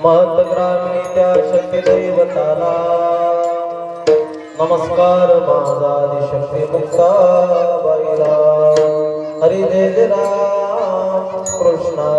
महत्ग्रामी त्या शक्ती दैवताला नमस्कार माझा शक्ती मुक्ता बाईला. हरी जय जय राम कृष्ण.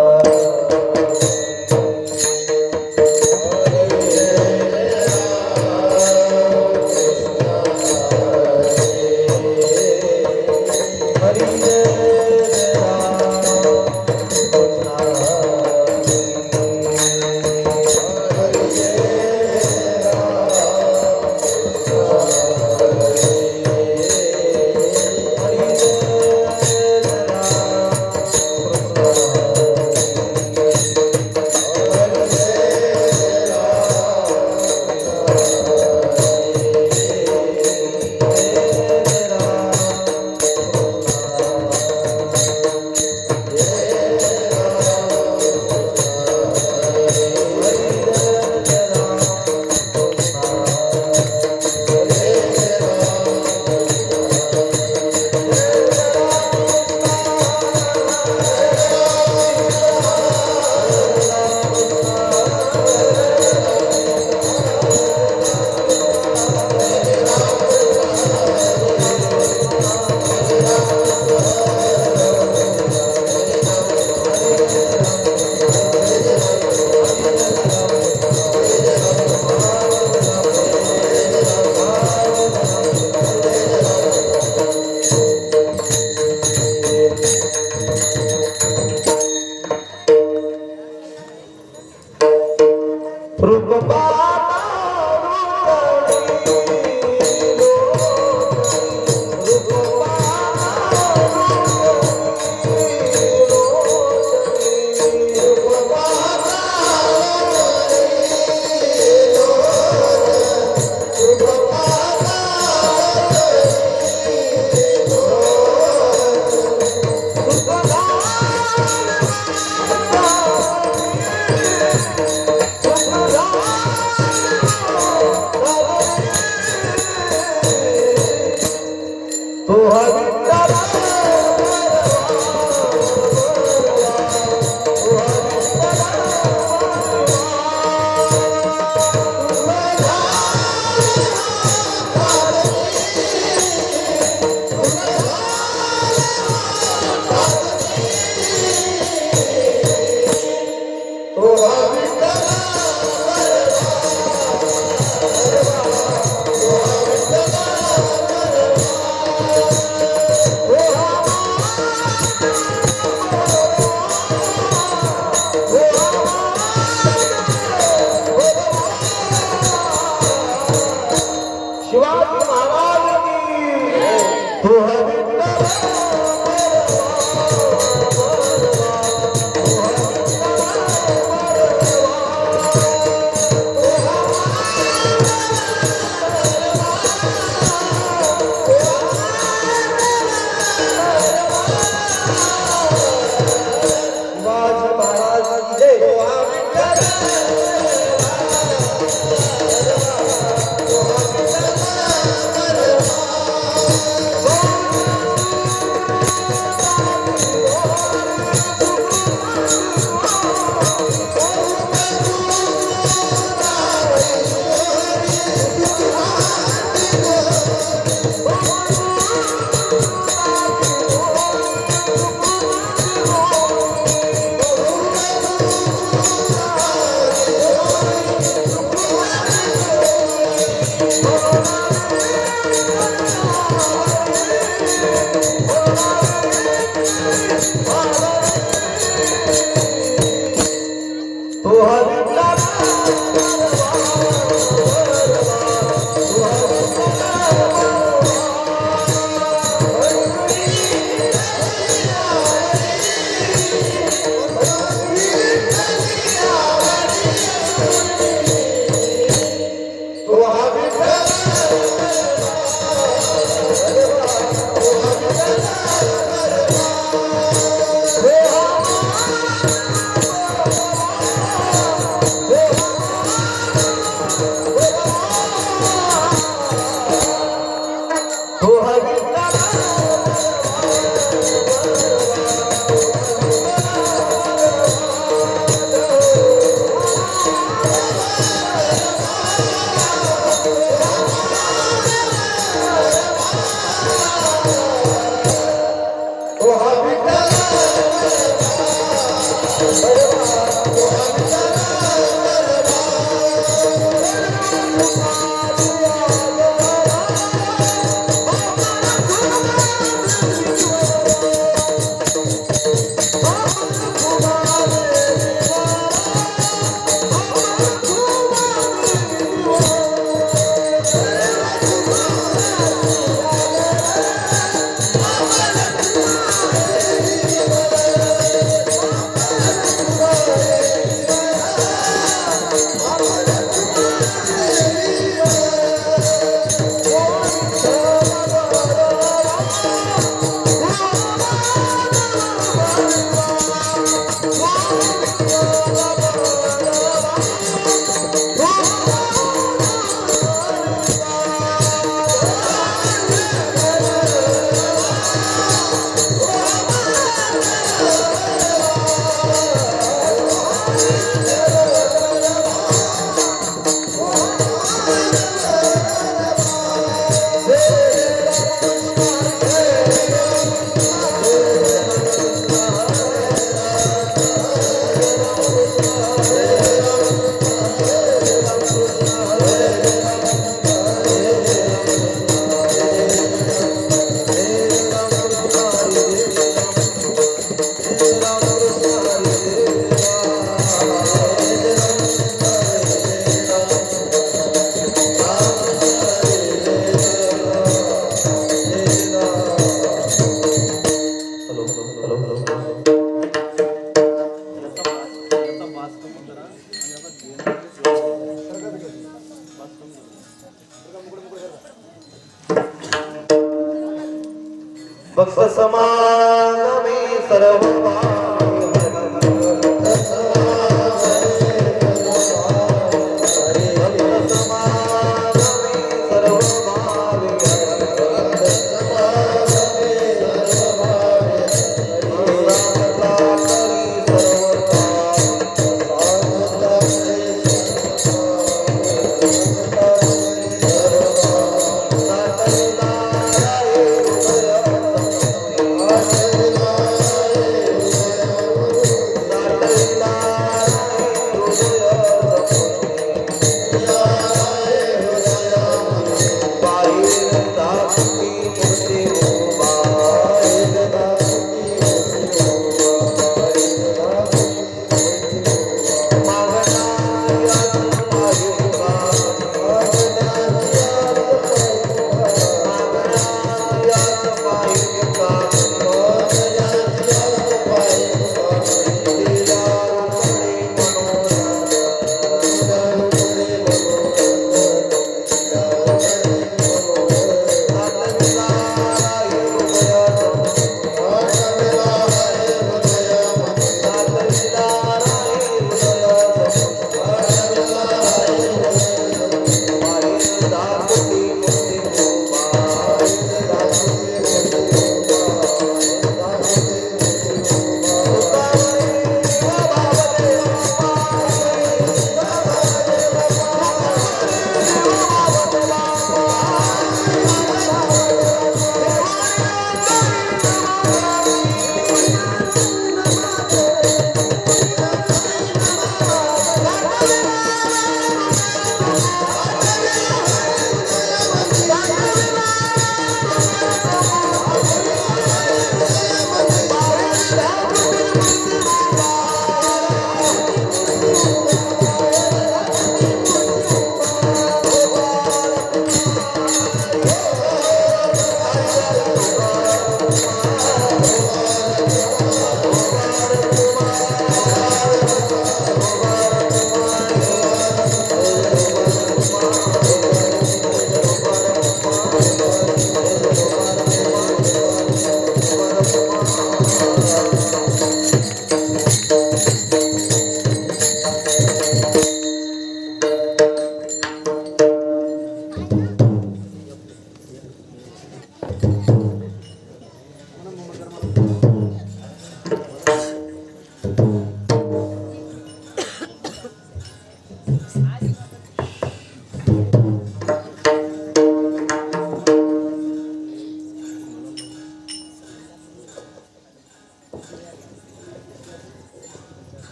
भक्त समागमे सर्व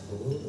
काम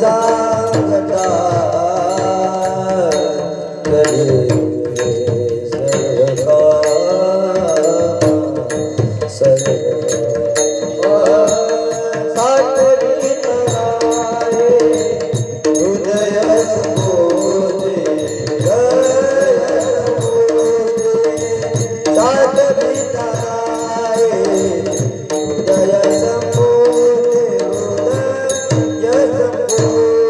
सांगता करे सर्व साठवी तराये हृदय संबोधे साठवी तराये हृदय संबोधे हृदय संबोधे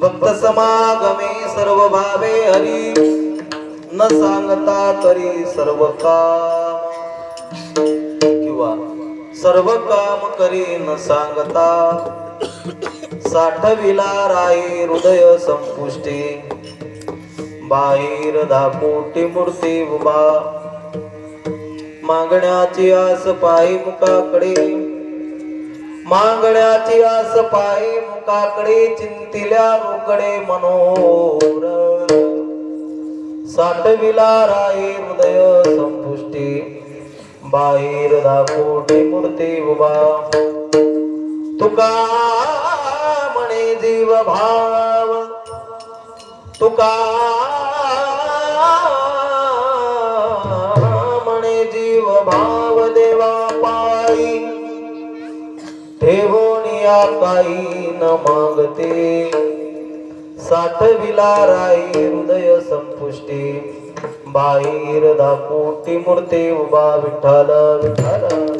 भक्त समागमे सर्व भावे हरी न सांगता करी सर्व काम किंवा सर्व काम करी न सांगता साठविला राई हृदय संपुष्टी बाहेर दापोटी मूर्ती उभा मागण्याची आस पायी मुखाकडे मागण्याची आस पायी मुखाकडे चिंतिल्या रोकडे मनोर साठविला राई हृदय संपुष्टी बाहेर दापोटी मूर्ती उभा तुका म्हणे जीव भाव तुका म्हणे जीव भाव देवा पायी ठेवोनिया काही न मागते साठविला राई हृदय संपुष्टी बाहेर दापोटी मूर्ती उभा विठ्ठल विठ्ठल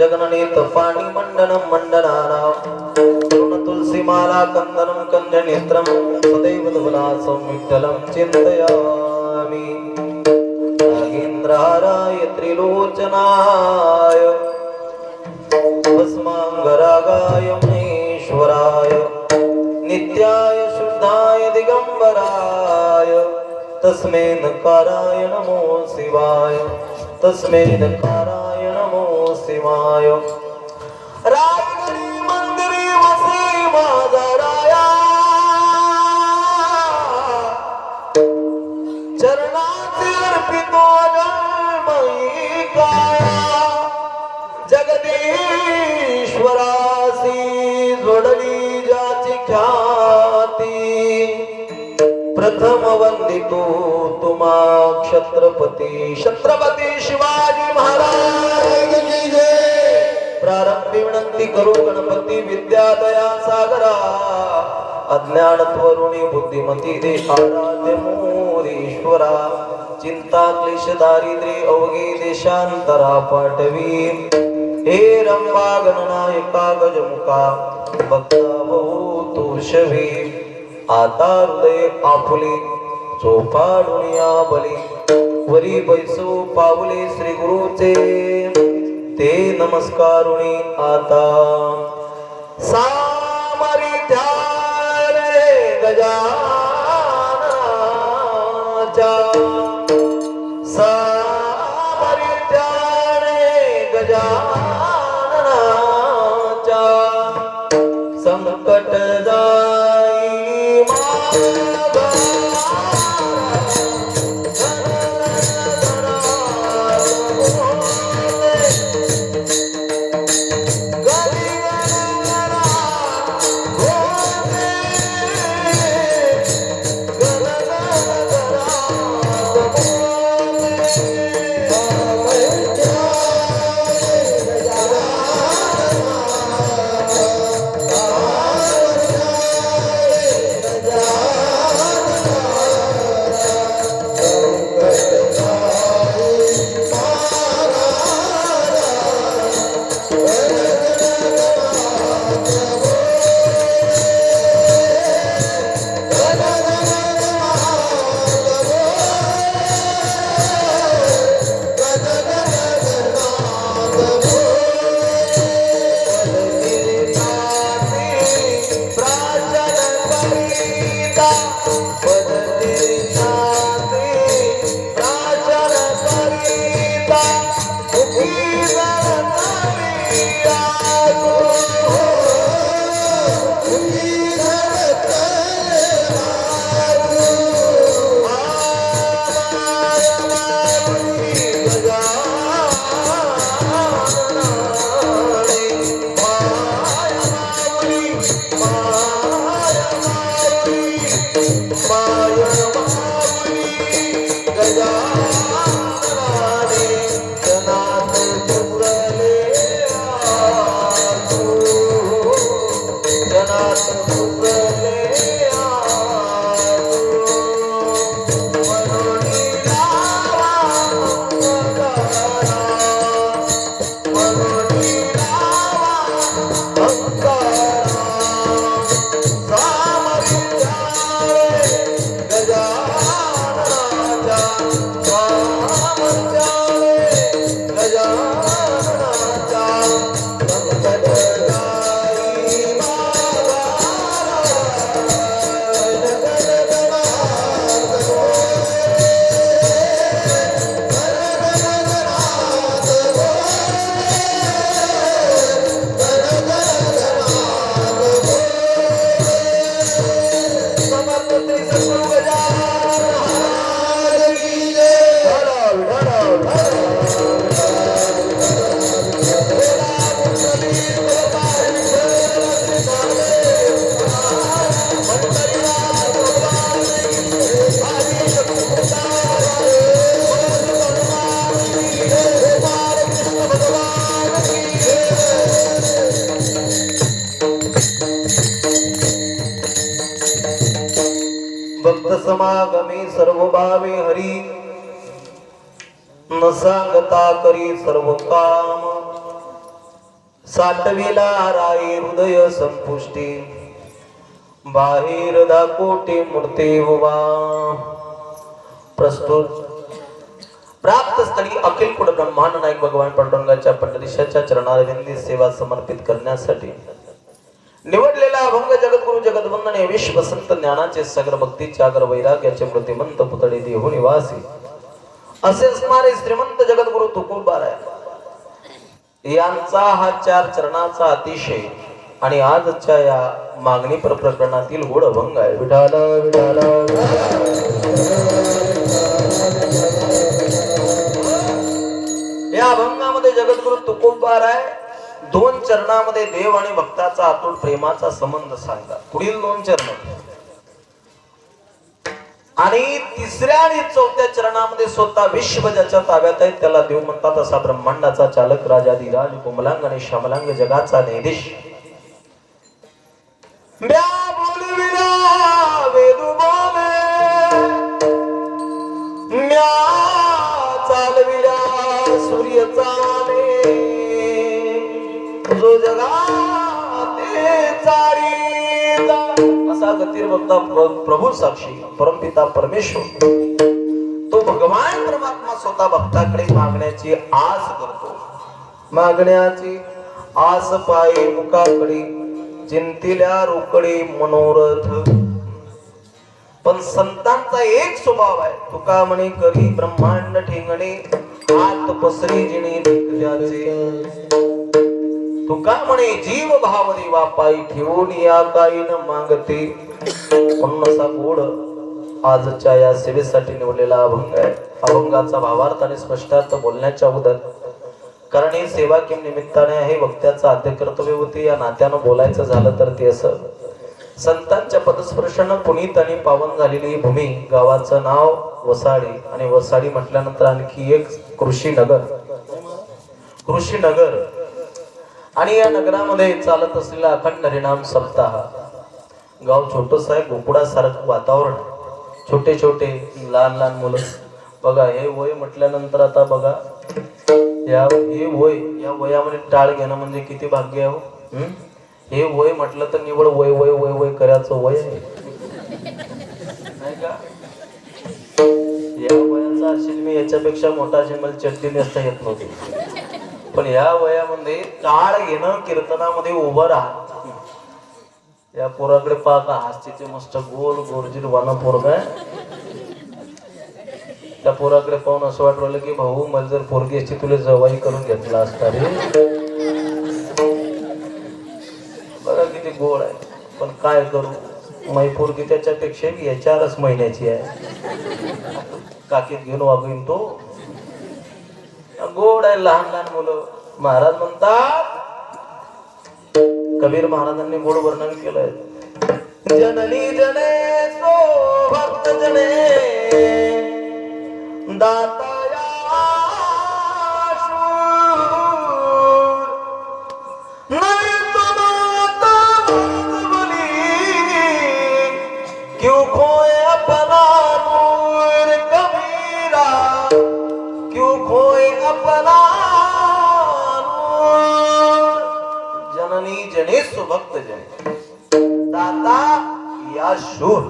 जगननेत पाणी मंडनं मंडनानां तुलसीमाला कंदनं कंजनेत्रं सदैव धवलासं विठ्ठलं चिन्तयामि नागेन्द्रहाराय त्रिलोचनाय भस्मांगरागाय महेश्वराय नित्याय शुद्धाय दिगंबराय तस्मै नकाराय नमो शिवाय तस्मै नकाराय नमो शिवाय राजगरी मंदिरी वसे माझा राया चरणाचे अर्पितो जन्मही काया जगदीश्वरासी जोडली ज्याची ख्याती प्रथम वंदितो तुम्हा छत्रपती शिवाजी महाराज की जय। प्रारंभी विनंती करू गणपती विद्यादया सागरा अज्ञान त्वरुणी बुद्धिमती दे आराध्य मोरीश्वरा चिंता क्लेश दारिद्र्य अवघे देशांतरा पाठवी हे रंबा गणनायका गजमुखा भक्ता बहु शवी आता हृदय आपुले चोपाडून या बली वरी बैसू पावले श्री गुरुचे ते नमस्कारुणी आता सामर्थ्या रे गजाननाच्या सामर्थ्या रे गजाननाच्या संकट जाई मागा समागमी सर्व भावे हरी न सांगता करी सर्व काम साठविला राई हृदय संपुष्टी बाहेर दाकोटी मूर्ती उभा प्रस्तुत प्राप्त स्थळी अखिल कुड ब्रह्मांड नायक भगवान पांडुरंगाच्या पंढरीशाच्या चरणारविंदी सेवा समर्पित करण्यासाठी निवडलेला अभंग जगद्गुरु जगद्वंदने विश्व संत ज्ञानाचे सागर भक्तीचे आगर वैराग्याचे मूर्तिमंत पुतळे देहू निवासी असे असणारे श्रीमंत जगद्गुरु तुकोबाराय यांचा हा चार चरणाचा अतिशय आणि आजच्या या मागणी प्रकरणातील गोड अभंग आहे. विठाला विठाला या अभंगामध्ये जगद्गुरु तुकोबाराय दोन चरणामध्ये देव आणि भक्ताचा अतूट प्रेमाचा संबंध सांगतात. पुढील दोन चरण आणि तिसऱ्या आणि चौथ्या चरणामध्ये स्वतः विश्व ज्याच्या ताब्यात आहे त्याला देव म्हणतात. असा ब्रह्मांडाचा चालक राजाधिराज कोमलांग आणि श्यामलांग जगाचा न्यायाधीश म्या बोलविला वेदू बोले म्या चालविला सूर्य चाले जो जगाते चारीचा असा गतीर बघता प्रभू साक्षी परमपिता परमेश्वर तो भगवान परमात्मा स्वतः भक्ताकडे मागण्याची आस करतो. मागण्याची आस पायी मुखाकडे चिंतिल्या रोकडे मनोरथ. पण संतांचा एक स्वभाव आहे. तुका म्हणे करी ब्रह्मांड ठेंगणे हात पसरी जिणे त्याचे. तुका म्हणे जीव भाव देवा पायी ठेवून या काही न मागते. म्हणून असा गोड आजच्या या सेवेसाठी निवडलेला अभंग आहे. अभंगाचा भावार्थ आणि स्पष्टार्थ बोलण्याच्या अगोदर कारण ही सेवा किम निमित्ताने आहे वक्त्याचं आद्य कर्तव्य होते या नात्यानं बोलायचं झालं तर ते असं संतांच्या पदस्पर्शानं पुनीत आणि पावन झालेली भूमी गावाचं नाव वसाडी आणि वसाडी म्हटल्यानंतर आणखी एक कृषीनगर आणि या नगरामध्ये चालत असलेला अखंड हरिनाम सप्ताह. गाव छोटस आहे गोकुळासारखं वातावरण छोटे छोटे लहान लहान मुलं बघा. हे वय म्हटल्यानंतर आता बघा या वयामध्ये टाळ घेणं म्हणजे किती भाग्य आहे. हे वय म्हटलं तर निवड वय वय वय वय करायचं वय आहे नाही का. या वयाचा असेल मी याच्यापेक्षा मोठा असेल मला चड्डी नेसता येत नव्हती. पण या वयामध्ये टाळ घेणं कीर्तनामध्ये उभं राहा. या पोराकडे पाहता हास्तीचे मस्त गोल गोरजीर वाना पोरग आहे. त्या पोराकडे पाहून असं वाटलं की भाऊ मला जर पोरगी असती तुला जवाई करून घेतला असता रे. बघा किती गोड आहे. पण काय करू माई पोरगी त्याच्यापेक्षा या 4च महिन्याची आहे. काकीत घेऊन वागवीन तो. गोड आहे लहान लहान मुलं. महाराज म्हणतात कबीर महाराजांनी गोड वर्णन केलंय. जननी जने सो भक्त जने दाताया शूर नहीं तो माता बोली क्यों खोए अपना नूर कबीरा क्यों खोए अपना नूर. जननी जने सुभक्त जने दाता या शूर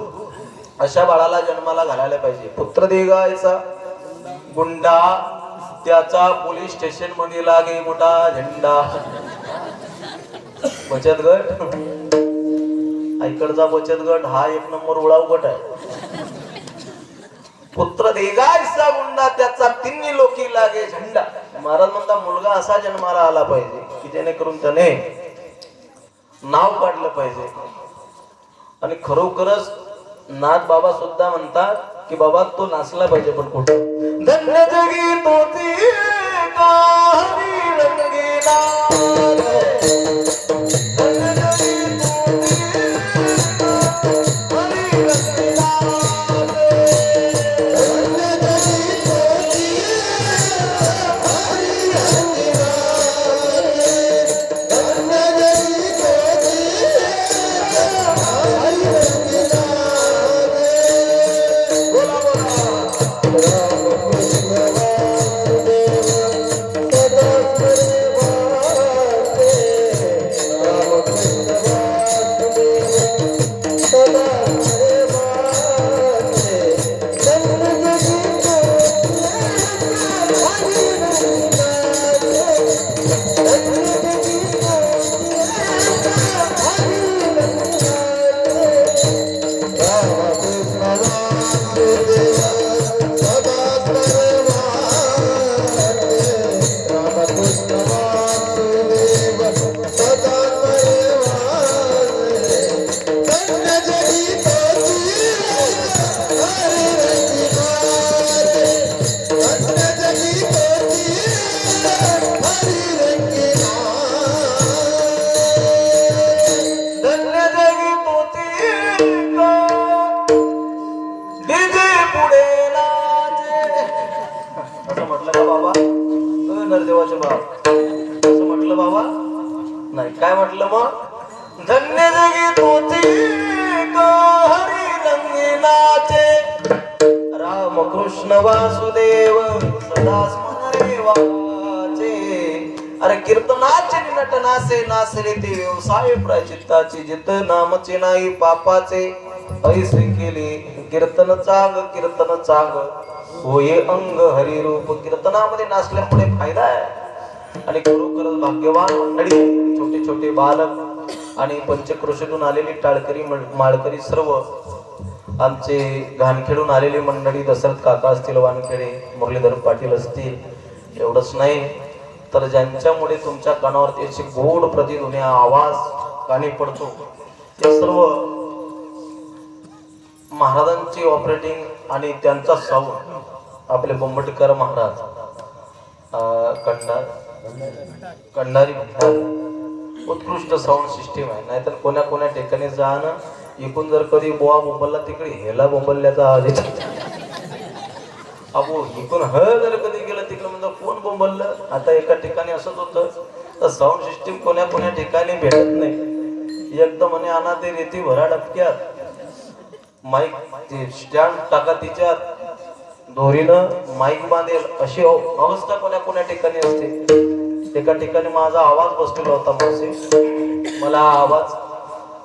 अशा बाळाला जन्माला घालायला पाहिजे. पुत्र देगायचा गुंडा त्याचा पोलीस स्टेशन मध्ये लागे मोठा झेंडा. बचत गट इकडचा बचत गट हा 1 नंबर उडाव गट आहे. पुत्र देगायचा गुंडा त्याचा 3 लोकी लागे झेंडा. महाराज म्हणता मुलगा असा जन्माला आला पाहिजे की जेणेकरून त्याने नाव काढलं पाहिजे. आणि खरोखरच नाथ बाबा सुद्धा म्हणतात की बाबा तो नाचला पाहिजे. पण कुठं धन्य जगी तोची काही रंगीला पुढे नाचे. असं म्हटलं का बाबा? नरदेवाचे बाप असं म्हटलं बाबा? नाही. काय म्हटलं मग? धन्य जगी तोची हरी रंगी नाचे, राम कृष्ण वासुदेव सदा स्मरे वाचे. अरे कीर्तनाचे नट नासे, नासले ते व्यवसाय प्रायचित्ताची, जित नामचे नाही पापाचे ऐसे केले कीर्तन चांग, कीर्तन चांग होय अंग हरिरूप. कीर्तनामध्ये नाचल्यामुळे फायदा आहे. आणि खरोखरच भाग्यवान मंडळी, छोटे छोटे बालक आणि पंचक्रोशीतून आलेली टाळकरी माळकरी, सर्व आमचे घाणखेडून आलेली मंडळी, दशरथ काका असतील वानखेडे, मुरलीधर पाटील असतील, एवढंच नाही तर ज्यांच्यामुळे तुमच्या कानावरती अशी गोड प्रतिध्वनी आवाज कानी पडतो, ते सर्व महाराजांची ऑपरेटिंग आणि त्यांचा साऊंड आपले बोंबटकर महाराज, कंडारी उत्कृष्ट साऊंड सिस्टीम आहे. नाहीतर कोण्या कोण्या ठिकाणी जाणं इकून जर कधी बोवा बोंबलला तिकडे हेला बोंबलल्याचा आवाज येतो. अबो इकून जर कधी गेलं तिकडे म्हणजे कोण बोंबललं. आता एका ठिकाणी असंच होतं, तर साऊंड सिस्टीम कोण्या कोण्या ठिकाणी भेटत नाही. एकदम म्हणे आणा ते रेती भरा डबक्यात, माईक ते स्टँड टाका तिच्यात, दोरीनं माईक बांधेल, अशी अवस्था कोण्या कोण्या ठिकाणी असते. एका ठिकाणी माझा आवाज बसलेला होता मासे, मला आवाज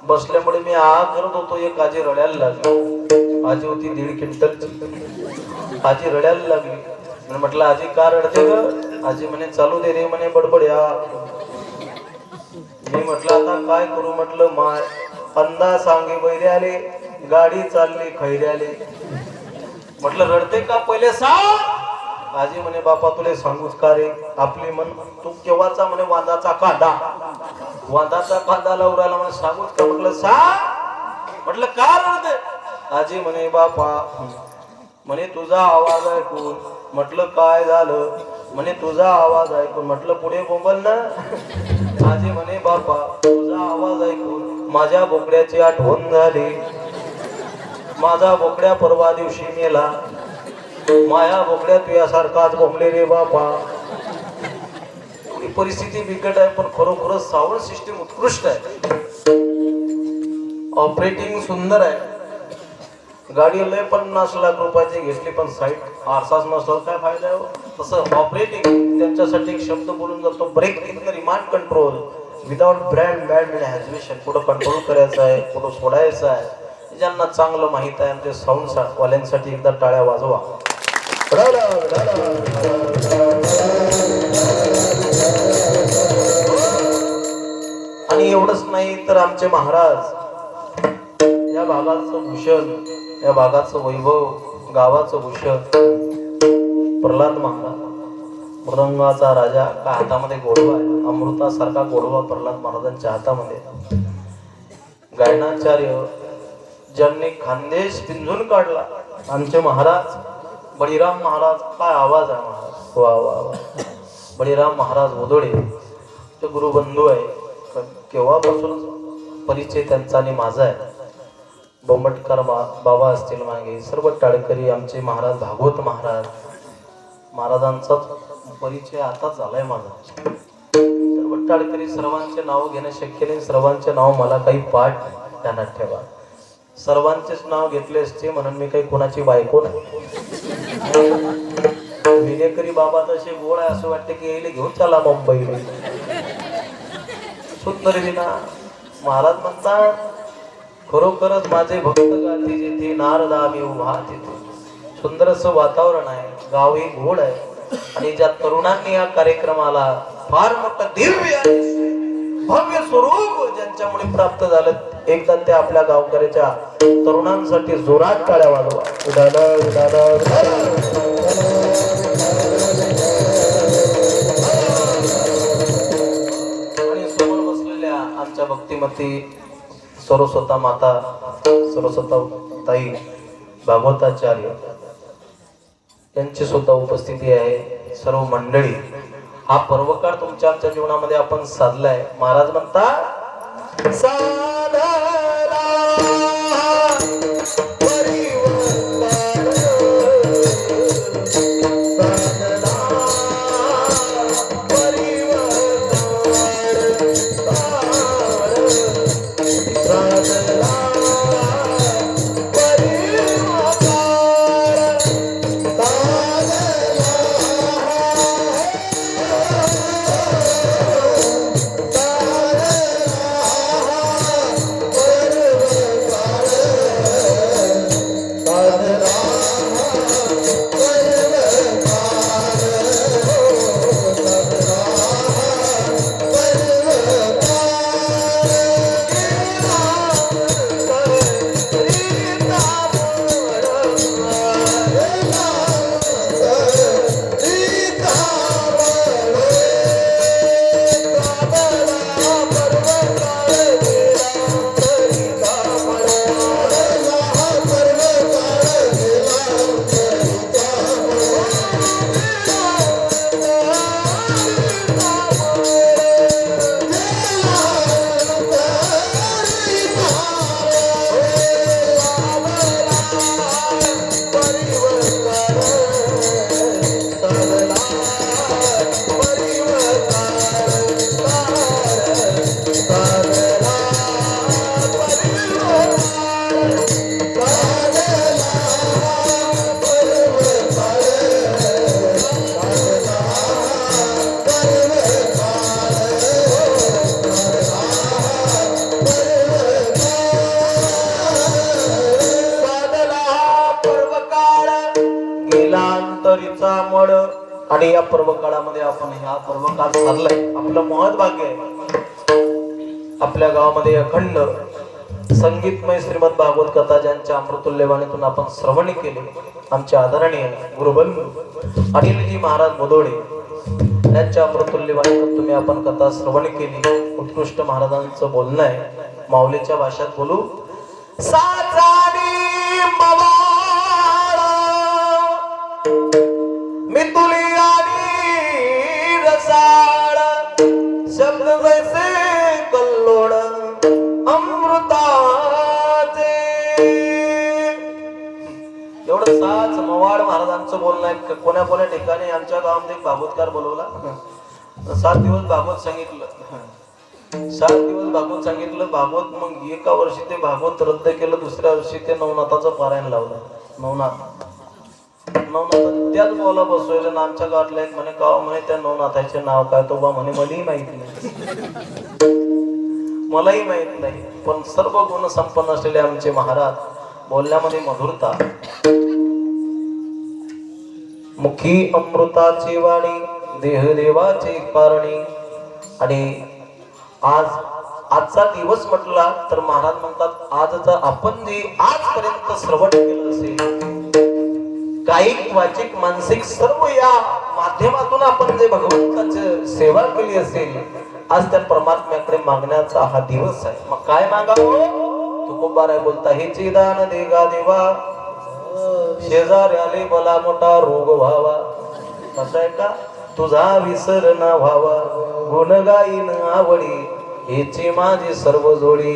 बसल्यामुळे मी करत होतो. एक आजी रडायला लागली. आजी होती 1.5 क्विंटलची. आजी रडायला लागली. म्हटलं आजी का रडते ग? आजी म्हणे चालू दे रे म्हणे बडबड्या. मी म्हटलं आता काय करू? म्हटलं माय अंदा सांगे बैरे आले, गाडी चालली खैरे आले. म्हटलं रडते का पहिले सांग. आजी म्हणे बापा तुले सांगूच का रे, आपली मन तू केव्हाचा म्हणे वांदाचा कांदा, वांदाचा कांदा लावराला म्हणे सांगूच का. म्हटलं सांग. म्हटलं का रडते? आजी म्हणे बापा म्हणे तुझा आवाज ऐकून. म्हटलं काय झालं? म्हणे तुझा आवाज ऐकून. म्हटलं पुढे बोंबल ना. आजी म्हणे बापा तुझा आवाज ऐकून माझ्या बोकड्याची आठवण झाली. माझा बोकड्या परवा दिवशी मेला, माया बोकड्या तुझ्यासारखाच बोंबले रे बापा. थोडी परिस्थिती बिकट आहे, पण खरोखरच साऊंड सिस्टीम उत्कृष्ट आहे. ऑपरेटिंग सुंदर आहे. गाडी लय 50 लाख रुपयाची घेतली, पण साईट आरसाच नसला काय फायदा आहे. तसं ऑपरेटिंग त्यांच्यासाठी एक शब्द बोलून जातो, break in the remand control without brand bad हॅजवेशन. कुठं कंट्रोल करायचं आहे, कुठं सोडायचं आहे, ज्यांना चांगलं माहित आहे. ते साऊंड वाल्यांसाठी एकदा टाळ्या वाजवा. आणि एवढंच नाही तर आमचे महाराज या भागाचं भूषण, या भागाचं वैभव, गावाचं भूषण प्रल्हाद महाराज, मृदंगाचा राजा. का हातामध्ये गोडवा आहे, अमृतासारखा गोडवा प्रल्हाद महाराजांच्या हातामध्ये. गायनाचार्य ज्यांनी खानदेश पिंजून काढला आमचे महाराज बळीराम महाराज. काय आवाज आहे महाराज, वा वा वा. बळीराम महाराज वदोडे ते गुरुबंधू आहे. केव्हापासून परिचय त्यांचा आणि माझा आहे. बोंबटकर बाबा असतील मागे, सर्व टाळकरी, आमचे महाराज भागवत महाराज, महाराजांचा परिचय आता झालाय माझा. सर्व टाळकरी, सर्वांचे नाव घेणं शक्य नाही. सर्वांचे नाव मला काही पाठ ध्यानात ठेवा. सर्वांचेच नाव घेतले असते म्हणून मी काही कोणाची बायको नाही. विनेकरी बाबा तसे गोळ आहे, असं वाटतं की यायला घेऊन चला मुंबईला. सुंदर विना महाराज म्हणतात खरोखरच माझे भक्त गाती जेथे नारद आम्ही उभा तिथे. सुंदर असं वातावरण आहे, गावही गोड आहे. आणि ज्या तरुणांनी या कार्यक्रमाला फार मोठं दिव्य आणि भव्य स्वरूप ज्यांच्यामुळे प्राप्त झालं, एकदा त्या आपल्या गावकऱ्याच्या तरुणांसाठी जोरात टाळ्या वाजवा. आणि समोर बसलेल्या आमच्या भक्तिमती सरस्वता माता, सरस्वता ताई भागवताचार्य यांची सुद्धा उपस्थिती आहे. सर्व मंडळी, हा पर्वकाळ तुमच्या आमच्या जीवनामध्ये आपण साधलाय. महाराज म्हणतात साधला परिवर्तन आणि या पर्व काळामध्ये आपण ह्या पर्व काळ चाललाय आपलं महत् भाग्य आहे. आपल्या गावामध्ये अखंड संगीतमय श्रीमद भागवत कथा ज्यांच्या अमृतुल्यवाणीतून आपण श्रवण केले, आमचे आदरणीय गुरुबंधू अनिलजी महाराज मोदोडे यांच्या अमृतुल्यवाणीतून तुम्ही आपण कथा श्रवण केली. उत्कृष्ट महाराजांचं बोलणं आहे, माऊलीच्या भाषेत बोलू. साचारी मवाळ मितुली आणि रसाळ शब्द जैसे कल्लोळ अमृताचे. एवढं साच मवाळ महाराजांचं बोलणं आहे. कोण्या कोण्या ठिकाणी आमच्या गावामध्ये एक भागवतकार बोलवला, 7 दिवस भागवत सांगितलं. 7 दिवस भागवत सांगितलं. भागवत मग एका वर्षी ते भागवत रद्द केलं, दुसऱ्या वर्षी ते नवनाथाचं पारायण लावलं. नवनाथ त्याच बोला बसवलं ना. आमच्या गावातला एक म्हणे गाव म्हणे त्या नवनाथाचे नाव काय, तो बा म्हणे मलाही माहित नाही, मलाही माहित नाही. पण सर्व गुण संपन्न असलेले आमचे महाराज, बोलण्यामध्ये मधुरता, मुखी अमृताची वाणी, देह देवाची कारणी. आणि आजचा दिवस म्हटला तर महाराज म्हणतात आजचा आपण जे आजपर्यंत श्रवण केलं असेल, कायिक वाचिक मानसिक सर्व या माध्यमातून आपण जे भगवंताची सेवा केली असेल, आज त्या परमात्म्याकडे मागण्याचा हा दिवस आहे. मग काय मागावं? तुकोबाराय बोलता, हे चिदान देगा देवा, शेजाऱ्याले भला मोठा रोग व्हावा, असं आहे का? तुझा विसर न व्हावा, गुण गाईन आवडी, हेची माझी सर्व जोडी.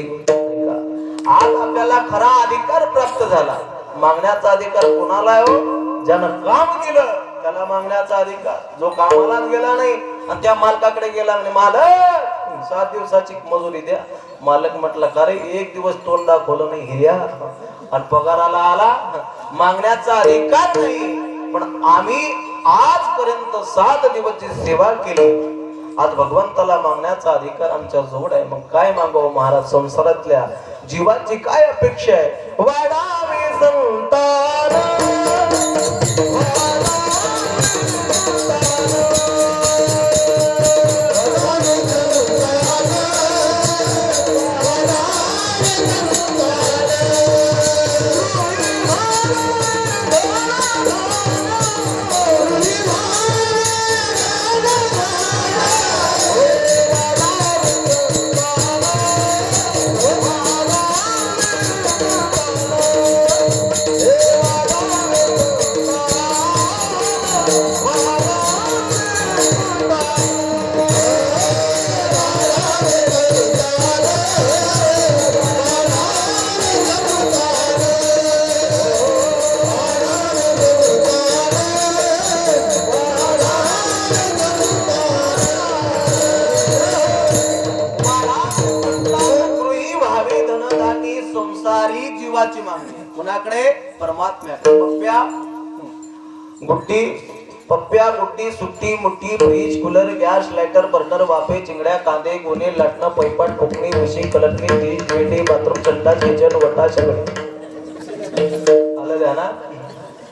आज आपल्याला खरा अधिकार प्राप्त झाला. मागण्याचा अधिकार कोणाला आहे हो? ज्यानं काम केलं त्याला मागण्याचा अधिकार. जो कामालाच गेला नाही आणि त्या मालकाकडे गेला म्हणजे मालक 7 दिवसाची मजुरी द्या. मालक म्हटलं का रे, 1 दिवस तोंड दाखवलं नाही हिर्या आणि पगाराला आला. मागण्याचा अधिकार नाही, पण आम्ही आजपर्यंत 7 दिवसची सेवा केली. आज भगवंताला मागण्याचा अधिकार आमच्या जवळ आहे. मग काय मागावं महाराज? संसारातल्या जीवाची काय अपेक्षा आहे? वाढावे संतान, जीवाची मागणी कुणाकडे? परमात्म्याकडे. पप्प्या गुड्डी सुट्टी मुट्टी fridge cooler gas lighter burner वाफे चिंगड्या कांदे गोणे लाटणं पैपट फुकणी उशी कलटणी फ्रीज पेटी बाथरूम संडास किचन वटा सगळे आलं द्या ना.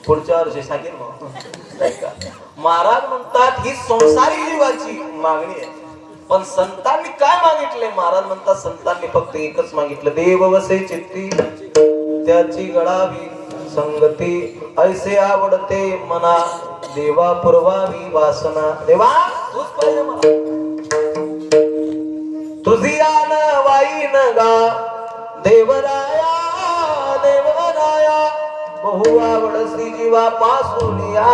पुढच्या वर्षी सांगेल मग. महाराज म्हणतात ही संसारी जीवाची मागणी आहे. पण संतांनी काय मागितले? महाराज म्हणतात संतांनी फक्त एकच मागितलं, देव वसे चित्ती त्याची गळावी संगती, ऐसे आवडते मना देवा पुरवावी वासना. देवा तूच पाहिजे मला, तुझी आन वाईन गा देवराया देवराया, बहु आवडसी जीवा पासुनिया,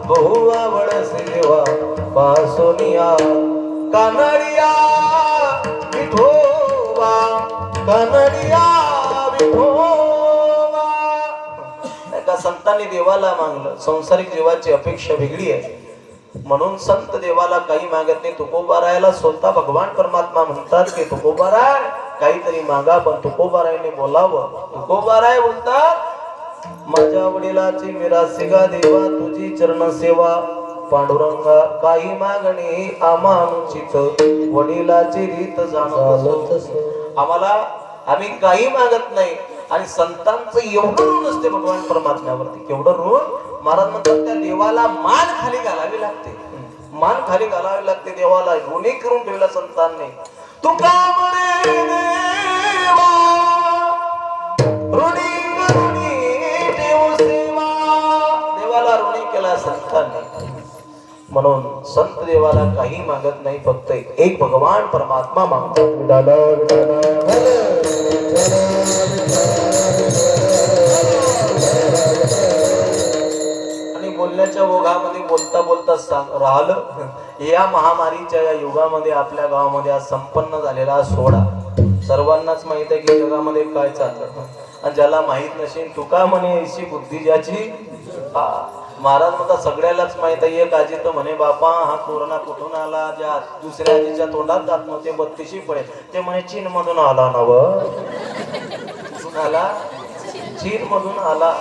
बहु आवडसी जीवा पासुनिया. कानडिया विठोबा, कानडिया विठोबा. एका संतांनी देवाला मागलं. संसारिक जीवाची अपेक्षा वेगळी आहे, म्हणून संत देवाला काही मागत नाही. तुकोबारायला स्वतः भगवान परमात्मा म्हणतात की तुकोबाराय काहीतरी मागा, पण तुकोबारायने बोलावं. तुकोबाराय बोलतात, माझ्या वडिलाची मिरासिगा देवा, तुझी चरण सेवा पांडुरंगा, काही मागणी आमानुचित, वडिलाची रीत जाणत. आम्हाला आम्ही काही मागत नाही, आणि संतांचं एवढं ऋण असते भगवान परमात्म्यावरती, केवढं ऋण. महाराज म्हणतात त्या देवाला मान खाली घालावी लागते, मान खाली घालावी लागते देवाला. ऋणी करून ठेवला संतांनी. तुका म्हणे देवा ऋणी करुणी देव सेवा, देवाला ऋणी केला संतांनी. म्हणून संत देवाला काही मागत नाही, फक्त एक भगवान परमात्मा मागतात. आणि बोलण्याच्या ओघामध्ये बोलता बोलता राहिलं, या महामारीच्या या युगामध्ये आपल्या गावामध्ये आज संपन्न झालेला सोहळा सर्वांनाच माहित आहे की जगामध्ये काय चाललं. आणि ज्याला माहित नसेल तुका म्हणे ऐशी बुद्धी ज्याची. महाराज म्हणतात सगळ्यालाच माहित आहे. एक आजी तर म्हणे बापा हा कोरोना कुठून आला, ज्या दुसऱ्या आजीच्या तोंडात जात नव्हते 32 पडे, ते म्हणे चीन मधून आला ना. कुठून आला? चीन मधून आला.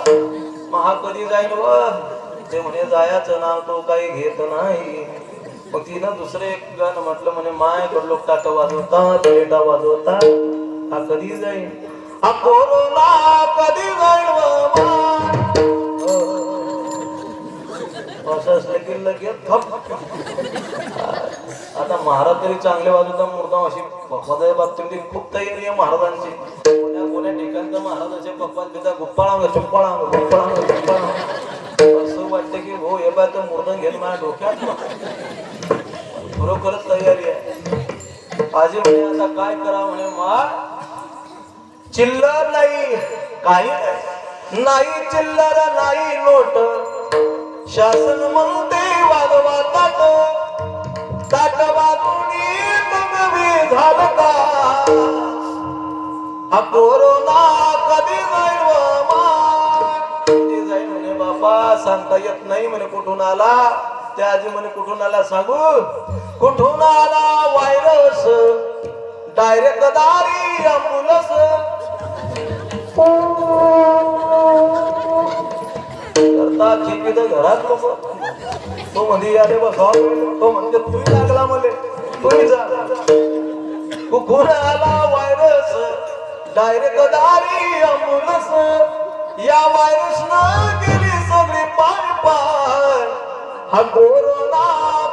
मग हा कधी जाईल व ते म्हणे जायचं नाव तो काही घेत नाही. मग तिनं दुसरं एक गाणं म्हटलं म्हणे माय कडलोक टाटा वाजवता पेटा वाजवता, हा कधी जाईल, हा कोरोना कधी जाईल असं असलं की लगेच आता महाराज तरी चांगले वाजवता मुर्दाम. अशी पप्पाच्या बाबतीत खूप तयारी आहे महाराजांची. कोण्या ठिकाणचा महाराज असे पप्पा तिचा गुप्पाळा चुप्पाळा असं वाटतं की हो हे बाय तर मुर्दन घेऊन माझ्या डोक्यात. खरोखरच तयारी आहे. आजी म्हणे आता काय करा म्हणे मा चिल्लर नाही, काही नाही चिल्लर नाही नोट, शासन म्हणते वाजवा ताट, ताट वाजूनी तुम्ही झालं का, हा कोरोना कधी जाईल कधी जाईल म्हणे बाबा सांगता येत नाही म्हणे. कुठून आला? त्या आजी म्हणे कुठून आला सांगू, कुठून आला व्हायरस, डायरेक्ट दारी अँब्युलन्स. करता चिकित घरात लोक तो मध्ये आले बसा, तो म्हणजे तुम्ही लागला मले, तुम्ही जा. कुठून आला व्हायरस, डायरेक्ट दारी अँब्युलन्स. या व्हायरस न गेली सगळी पाय पाय, हा कोरोना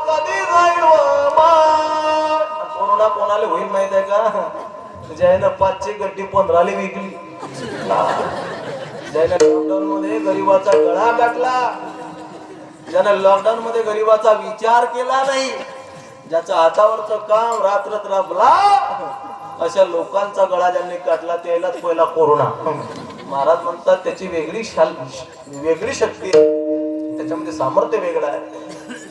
कधी जाईल कोरोना कोणाला होईल माहित आहे का? ज्यानं 5ची गड्डी 15ला विकली, ज्यानं लॉकडाऊन मध्ये गरीबाचा गळा काटला, ज्यानं लॉकडाऊन मध्ये गरीबाचा विचार केला नाही, ज्याच्या हातावरचं काम रात्रत राबला, अशा लोकांचा गळा ज्यांनी काटला त्यालाच पहिला कोरोना. महाराज म्हणतात त्याची वेगळी शक्ती आहे, त्याच्यामध्ये सामर्थ्य वेगळं आहे.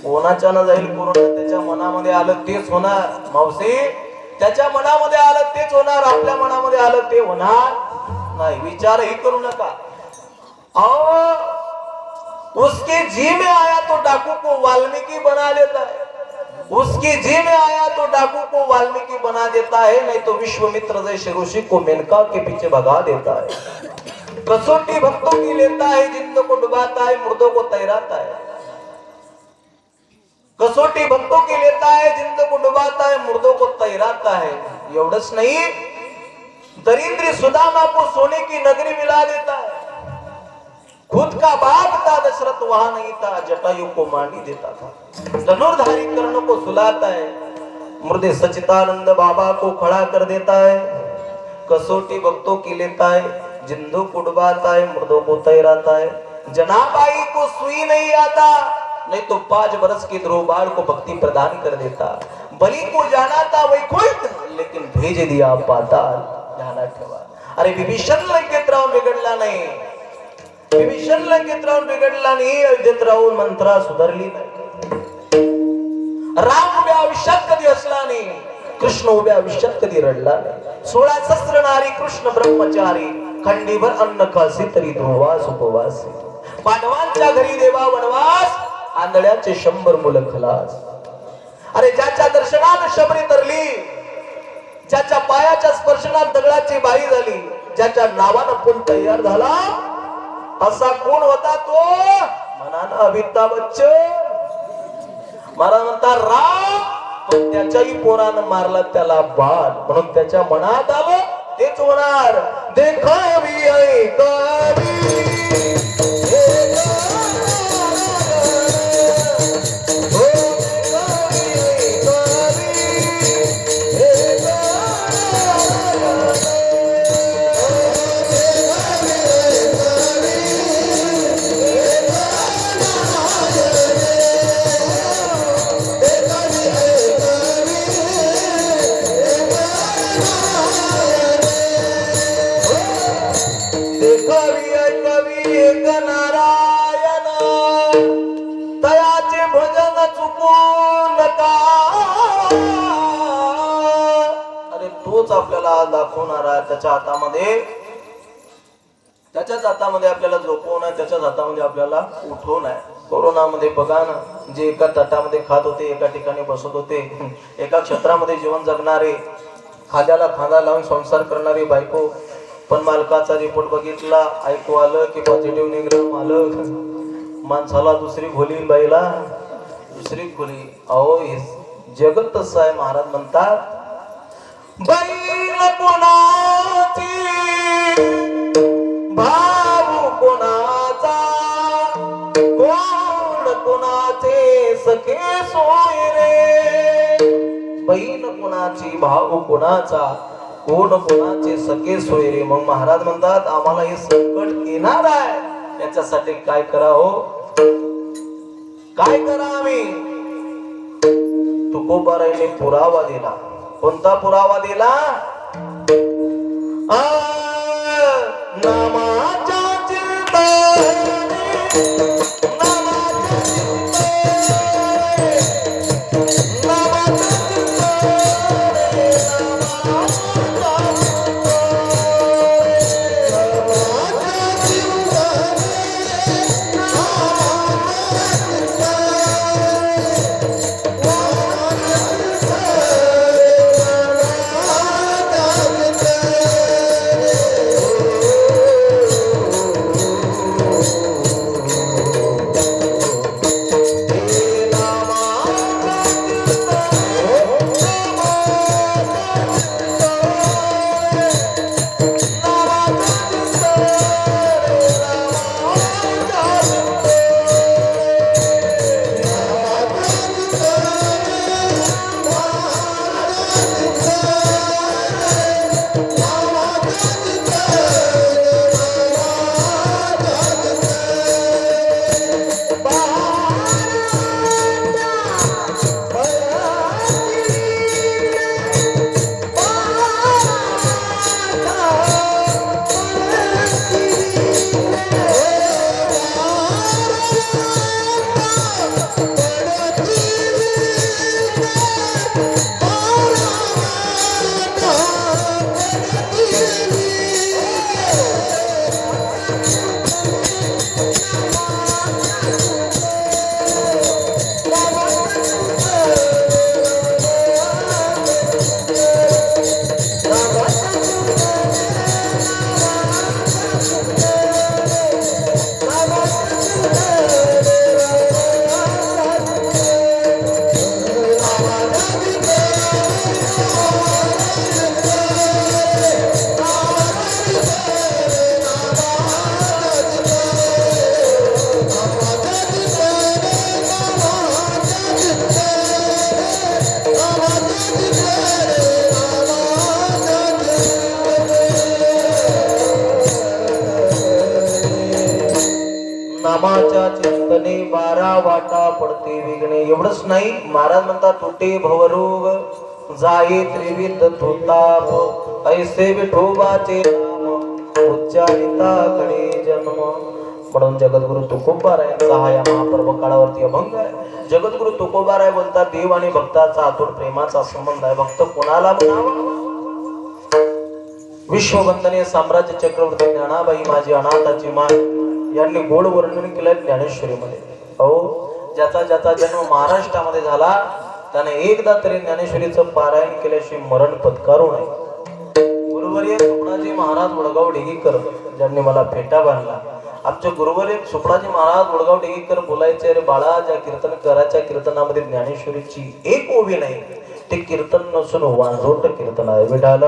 कोणाच्या न जाईल कोरोना, त्याच्या मनामध्ये आलं तेच होणार. मावशी त्याच्या मनामध्ये आलं तेच होणार, आपल्या मनामध्ये आलं ते होणार नाही. विचारही करू नका. उसकी जी में आया तो डाकू को वाल्मीकि बना देता है, उसकी जी में आया तो डाकू को वाल्मीकि बना देता है, नहीं तो विश्वामित्र जैसे ऋषि को मेनका के पीछे भगा देता है. कसौटी भक्तों की लेता है, जिंदों को डुबाता है, मुर्दों को तैराता है. कसौटी भक्तों की लेता है, जिंदों को डुबाता है, मुर्दों को तैराता है. एवढंच नाही, दरिद्री सुदामा को सोने की नगरी मिला देता है. खुद का बाप था दशरथ वहां नहीं था, जटायु को मांडी देता था. धनुर्धारी कर्ण को सुलाता है, मुर्दे सचितानंद बाबा को खड़ा कर देता है. कसौटी भक्तों की लेता है, जिंदों को डुबाता है, मुर्दों को तैराता है. जनाबाई को सुई नहीं आता, नहीं तो 5 बरस की ध्रुवबाल को भक्ति प्रदान कर देता. बलि को जाना था वैकुंठ, लेकिन भेज दिया पाताल. ध्यानात ठेवा. अरे विभीषण लंकेत राहून बिघडला नाही, विभीषण लंकेत राहून बिघडला नाही, अयोध्येत राहून मंत्रा सुधारली नाही. राम उभ्या आयुष्यात कधी असला नाही, कृष्ण उभ्या आयुष्यात कधी रडला नाही. 16 सहस्र नारी कृष्ण ब्रह्मचारी, खंडीभर अन्न खासी तरी ध्रुवास उपवास. पांडवांच्या घरी देवा वनवास, आंधळ्याचे 100 मुलं खलास. अरे ज्याच्या दर्शनात शबरी तरली, ज्याच्या पायाच्या स्पर्शनात दगडाची बाई झाली, ज्याच्या नावानं पूल तयार झाला, असा कोण होता तो? मनानं अमिताभ बच्चन. महाराज म्हणतात राम, पण त्याच्याही पोरानं मारला त्याला बाण, म्हणून त्याच्या मनात आलं तेच होणार. देखावी ऐकावी हो, देखावी ऐकावी देखावी ऐकावी एक नारायण तयाचे भजन चुकू नका. अरे तोच आपल्याला दाखवणारा, त्याच्याच हातामध्ये आपल्याला झोपवणं आहे, त्याच्याच हातामध्ये आपल्याला उठवणं आहे. कोरोनामध्ये बघा ना, जे एका तटामध्ये खात होते, एका ठिकाणी बसत होते, एका क्षेत्रामध्ये जीवन जगणारे, खाद्याला खांदा लावून संसार करणारी बायको, पण मालकाचा रिपोर्ट बघितला, ऐकू आलं की पॉझिटिव्ह निघालं, मालक माणसाला दुसरी खोली, बाईला दुसरी खोली. अहो हे जगत तसं आहे. महाराज म्हणतात बैल कोणाची भाऊ कोणाचा, कोण कोणाचे सखे सोय रे. बहीण कोणाची, भाऊ कोणाचा, कोण कोणाचे सखे सोय रे. मग महाराज म्हणतात आम्हाला हे संकट येणार आहे, याच्यासाठी काय करा हो, काय करा आम्ही. तुकोबारायने पुरावा दिला. कोणता पुरावा दिला? नामाच्या चिंतने, नामाच्या चिंतने, नामाच्या चिंतने, नामाच्या चिंतने 12 वाटा पडते विघ्ने. एवढंच नाही, महाराज म्हणतात तुटे भवरोग जाये त्रिविध तुताप, ऐसे विठोबाचे नाम उच्चारिताकडे जन्म. म्हणून जगद्गुरु तुकोबारायांचा हा या महापर्व काळावरती अभंग आहे. जगद्गुरु तुकोबाराय बोलतात देव आणि भक्ताचा अतूट प्रेमाचा संबंध आहे. भक्त कोणाला म्हणावा? विश्ववंदनीय साम्राज्य चक्रवर्ती ज्ञानाबाई माझी अनाथाची मान यांनी गोड वर्णन केलंय ज्ञानेश्वरीमध्ये. अहो ज्याचा ज्याचा जन्म महाराष्ट्रामध्ये झाला त्याने एकदा तरी ज्ञानेश्वरीचं पारायण केल्याशिवाय मरण पत्करू नये. गुरुवर्य सुपडाजी महाराज वडगाव डेगीकर ज्यांनी मला फेटा बांधला. आमचे गुरुवर्य सुपडाजी महाराज वडगाव डेगीकर बोलायचे, अरे बाळा ज्या कीर्तन कराच्या कीर्तनामध्ये ज्ञानेश्वरीची एक ओवी नाही ते कीर्तन नसून वांझोट कीर्तन आहे. विठाला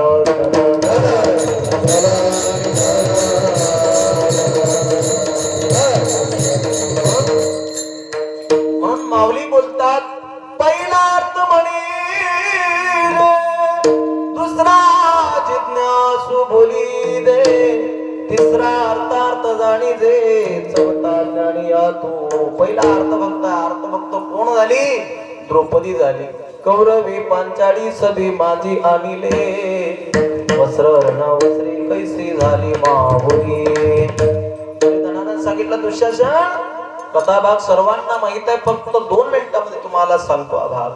म्हणून माऊली बोलतात, पहिला अर्थ म्हणे रे, दुसरा जिज्ञासू बोली दे, तिसरा अर्थार्थ जाणी दे, चौथा ज्ञानी या तू. पहिला अर्थभक्त कोण झाली? द्रौपदी झाली. कौरवी पांचाळी सभी माझी आणिले, वस्त्र वस्त्री कैसी झाली माहुरी. धनानं सांगितलं दुःशासन, कथा भाग सर्वांना माहित आहे, फक्त 2 मिनिटांमध्ये तुम्हाला सांगतो हा भाग.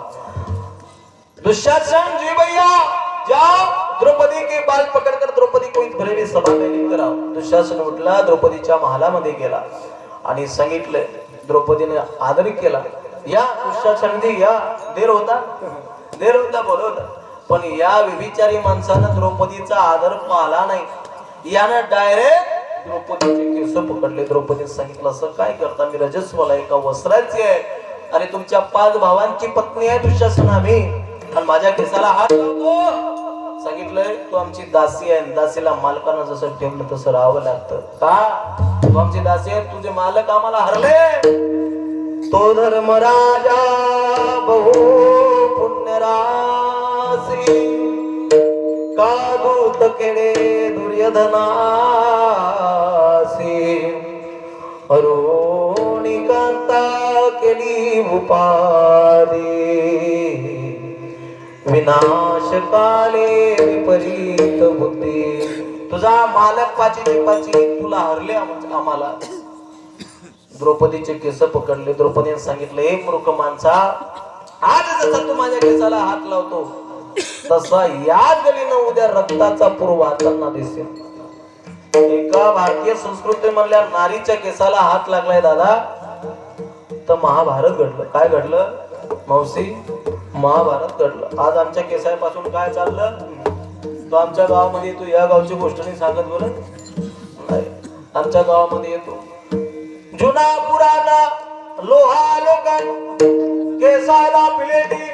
दुशासन जी भैया जाओ द्रौपदी के बाल पकडकर द्रौपदी को इस भरे में सभा में लेकर आओ. दुशासन उठला, द्रौपदीच्या महालामध्ये गेला आणि सांगितलं. द्रौपदीने आदर केला. या दुशासन जी या. देर होता बोलवलं, पण या विभिचारी माणसानं द्रौपदीचा आदर पाळला नाही. यानं डायरेक्ट द्रौपदीचे केस पकडले. द्रौपदीने सांगितलं, असं काय करता? मी रजस्वला एका वस्त्राची आहे. अरे तुमच्या 5 भावांची पत्नी आहे दुःशासन आम्ही, आणि माझ्या केसाला हात लावतो. सांगितलंय, तू आमची दासी आहे, दासीला मालकानं जसं ठेवलं तसं राहावं लागतं. का? तू आमची दासी आहे, तुझे मालक आम्हाला हरले. तो धर्मराजा बहु पुण्यरासी, का दूत केले दुर्योधनासी, अरुणिकांता केली उपाधी, विनाश काले विपरीत बुद्धी. तुझा मालक पाची तुला हरले आम्हाला. द्रौपदीचे केस पकडले. द्रौपदीने सांगितलं, हे मूर्ख माणसा, आज जसा तू माझ्या केसाला हात लावतो तसा या गलीनं उद्या रक्ताचा पूर वाहताना दिसेल. एका भारतीय संस्कृती मधल्या नारीच्या केसाला हात लागलाय दादा, तर महाभारत घडलं. काय घडलं मावशी? महाभारत घडलं. आज आमच्या केसापासून काय चाललं? तो आमच्या गावामध्ये येतो, या गावची गोष्ट नाही सांगत बोलत नाही. आमच्या गावामध्ये येतो, जुना पुराणा लोहा लोकन, केसाला पिलेटी.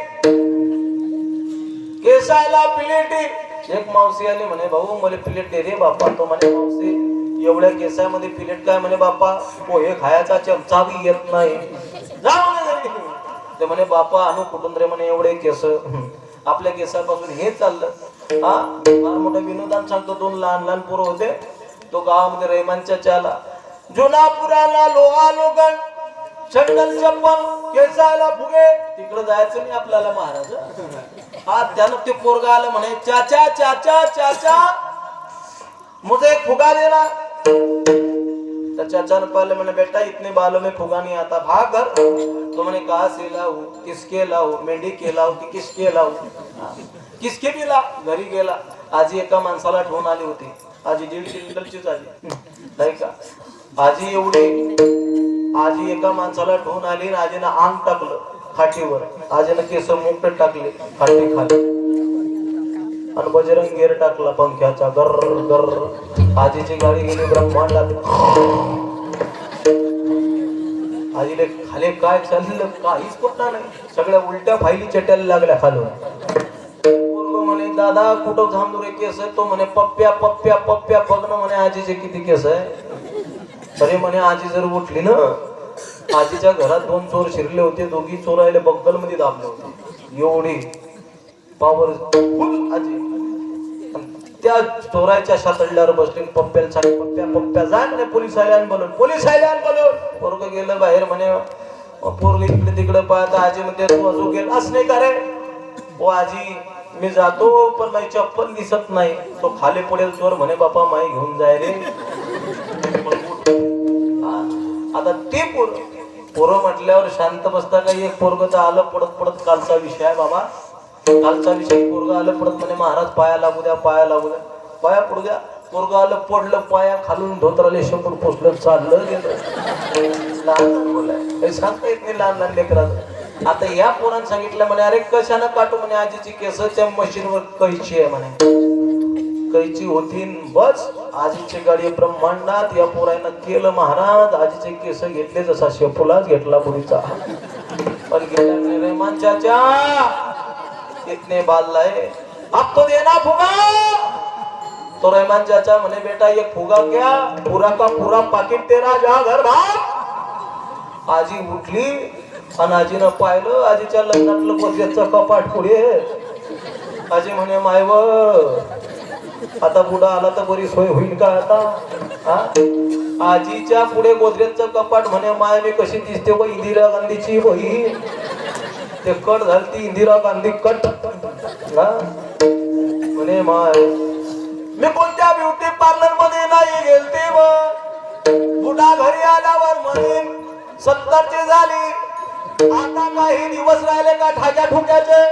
एक मावशी आली म्हणे, भाऊ मला प्लेट दे रे बाप्पा. तो म्हणे, मावशी एवढ्या केसामध्ये प्लेट काय? म्हणे, बाप्पा पोहे खायचा चमचा बी येत नाही. ते म्हणे, बाप्पा आणू कुठून रे? म्हणे, एवढे केस. आपल्या केसापासून हे चाललं. हा फार मोठा विनोदान सांगतो. 2 लहान पोरं होते. तो गावामध्ये रहिमानच्या चाला, जुना पुराला लोहा लोगन, चंदन चप्पल, केसाला फुगे. तिकडे जायचं नाही आपल्याला महाराज. हा त्यानं ते पोरगा आलं म्हणे, चाचा चाचा चाचा मुझे एक फुगा देना. त्या चाचाने पाहिलं, म्हणे, बेटा इतने बालों में फुगा नहीं आता, भाग घर. तो म्हणे, कहा से लाऊ, किसके लाऊ, मेंढी के लाऊ की किसके लाऊ? किसके भी ला. घरी गेला. आजी एका माणसाला ठेवून आली होती. आजी 1.5 क्विंटलचीच आजी नाही का. आजी एका माणसाला ठेवून आली आणि आजीनं अंग टाकलं खाटीवर. आजीनं केस मुक्त टाकले खाटी खाली, आणि बजरंग गेर टाकला पंख्याचा, गर गर. आजीची गाडी गेली ब्रह्मांडात. आजीले खाली काय चाललं काहीच पटणार नाही. सगळ्या उलट्या फायली चटायला लागल्या खालून. म्हणे, दादा कुठं थांबलो रे? केस. तो म्हणे, पप्प्या पप्प्या पप्प्या बघणं म्हणे आजीचे किती केस आहे. अरे म्हणे, आजी जर उठली ना, आजीच्या घरात 2 चोर शिरले होते. दोघी चोरायला बगल मध्ये दाबले होते. एवढी पॉवरफुल आजी. त्या चोरायच्या शातडल्यावर बसले. पप्प्याला सांग, पप्प्या पप्प्या जा म्हणे, पोलीस आल्यान बोलून. पोरग गेलं बाहेर. म्हणे, पोरग इकडे तिकडे पाहता. आजी म्हणते, तू अजून गेल असं नाही का रे? ओ आजी, मी जातो पण माझी चप्पल दिसत नाही. तो खाली पडेल चोर. म्हणे, बापा माई घेऊन जाय रे. आता ते पोरं म्हटल्यावर शांत बसता का? एक पोरग तर आलं पडत. कालचा विषय आहे बाबा, कालचा विषय. पोरग आलं पडत. म्हणे, महाराज पाया लागू द्या, पाया पडू द्या. पोरग आलं पडलं, पाया खालून धोत्राले शेपूट पोचलं, चाललं गेलं. लहान बोलाय सांगता येत नाही लहान लेकराचं. आता या पोरानं सांगितलं म्हणे, अरे कशानं काटू? म्हणे, आजीची केस त्या मशीनवर कैची आहे म्हणे. कैची होती बस. आजीची गाडी ब्रह्मांडात. या पोरानं केलं महाराज. आजीचे केस घेतले जसा शेपूलाच घेतला बुडीचा. पण गेल्या म्हणे, रेमान चाचा इतने बाल लाए, अब तो देना फुगा। तो रहमान चाचा म्हणे बेटा एक फुगा क्या, पूरा का पूरा पाकिट तेरा, जा घर भाग। आजी उठली आणि आजीनं पाहिलं आजीच्या लग्नातलं गोदरेजचं कपाट पुढे. आजी म्हणे मायव आता बुडा आला तर बरी सोय होईल का आता हा? आजीच्या पुढे गोदरेजचं कपाट म्हणे माय मी कशी दिसते व इंदिरा गांधीची बहीण. ते कट झाली इंदिरा गांधी कट हा? म्हणे माय मी कोणत्या ब्युटी पार्लर मध्ये नाही गेलते व बुडा घरी आल्यावर म्हणेन 70ची झाली, आता काही दिवस राहिले का ठाक्या ठोक्याचे.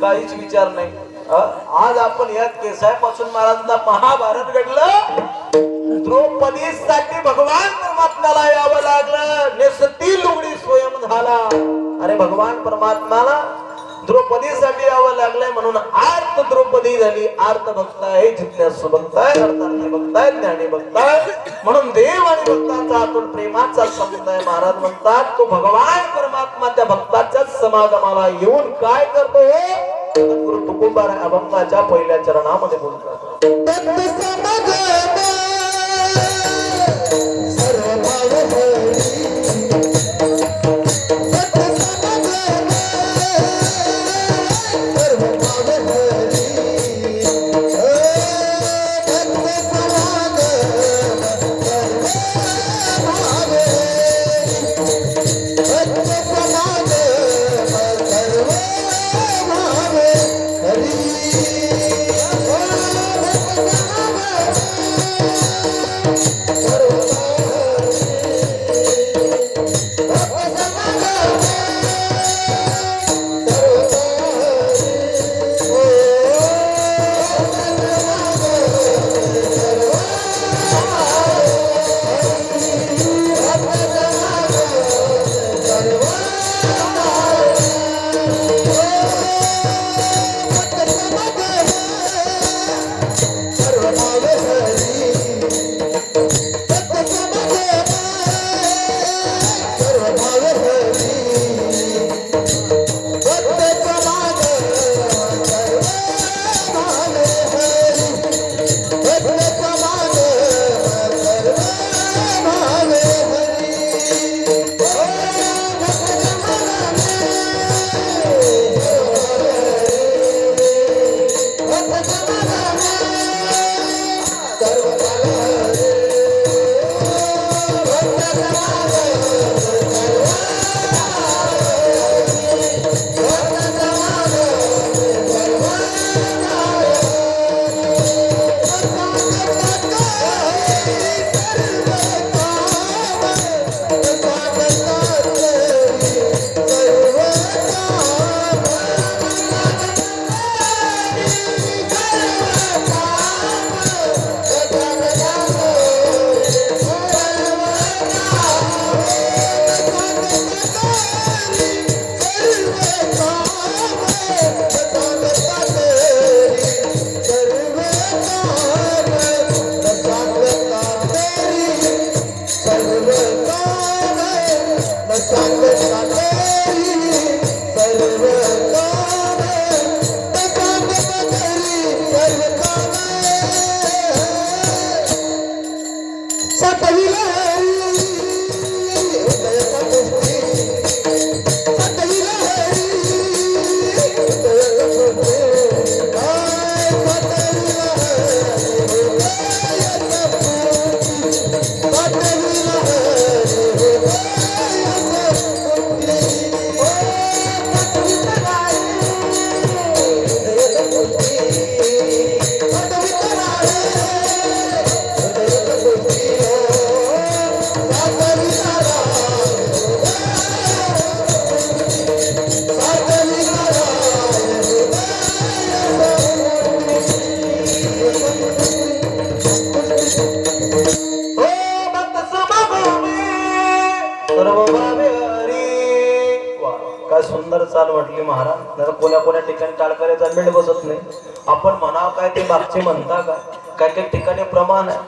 काहीच विचार नाही. आज आपण या केसापासून महाराजांना महाभारत घडलं. द्रौपदीसाठी भगवान परमात्म्याला यावं लागलं, नेसती लुगडी स्वयं झाला. अरे भगवान परमात्म्याला द्रौपदीसाठी यावं लागलंय म्हणून आर्त द्रौपदी झाली. आर्त भक्त आहे, जिज्ञासू भक्त आहे, अर्थार्थी भक्त आहे, ज्ञानी भक्त आहे. म्हणून देव आणि भक्तांचा अतूट प्रेमाचा संबंध आहे. महाराज म्हणतात तो भगवान परमात्मा त्या भक्ताच्याच समागमाला येऊन काय करतो गुरु तुकोबाराय अभंगाच्या पहिल्या चरणामध्ये बोलतात. सुंदर चाल वाटली महाराज. नाही कोण्या कोण्या ठिकाणी टाळकऱ्याचा मेळ बसत नाही. आपण म्हणावं काय ते मागचे म्हणता का? काय काही ठिकाणी प्रमाण आहे.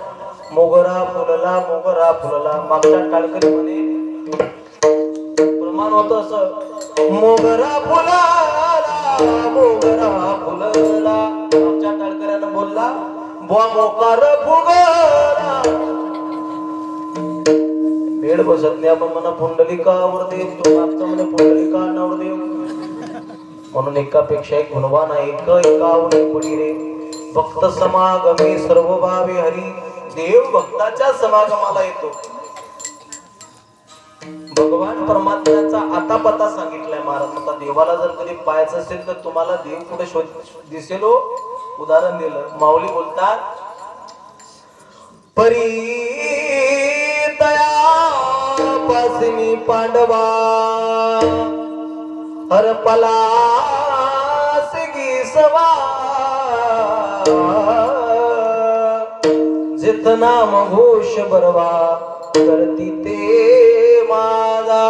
मोगरा फुलला मोगरा फुलला, मागच्या टाळकरी म्हणे प्रमाण होतं असं मोगरा फुलला आमच्या टाळकऱ्यानं बोलला बुवा मोकार फुगला भेड बसत नाही आपण म्हणा पुंडलिकावर देव तो आमचा म्हणे पुंडलिका नावर देव म्हणून एकापेक्षा एक गुणवान आहे एकावणे पडी रे भक्त समागमे सर्व भावे हरी देव भक्ताच्या समागमाला येतो भगवान परमात्म्याचा आता पता सांगितलाय महाराज म्हणतात देवाला जर कधी पाहायचं असेल तर तुम्हाला देव कुठे दिसेल हो? उदाहरण दिलं माऊली बोलतात परी तया पासिनी पांडवा हरपला सवा जितना मघोष बरवा करती ते माझा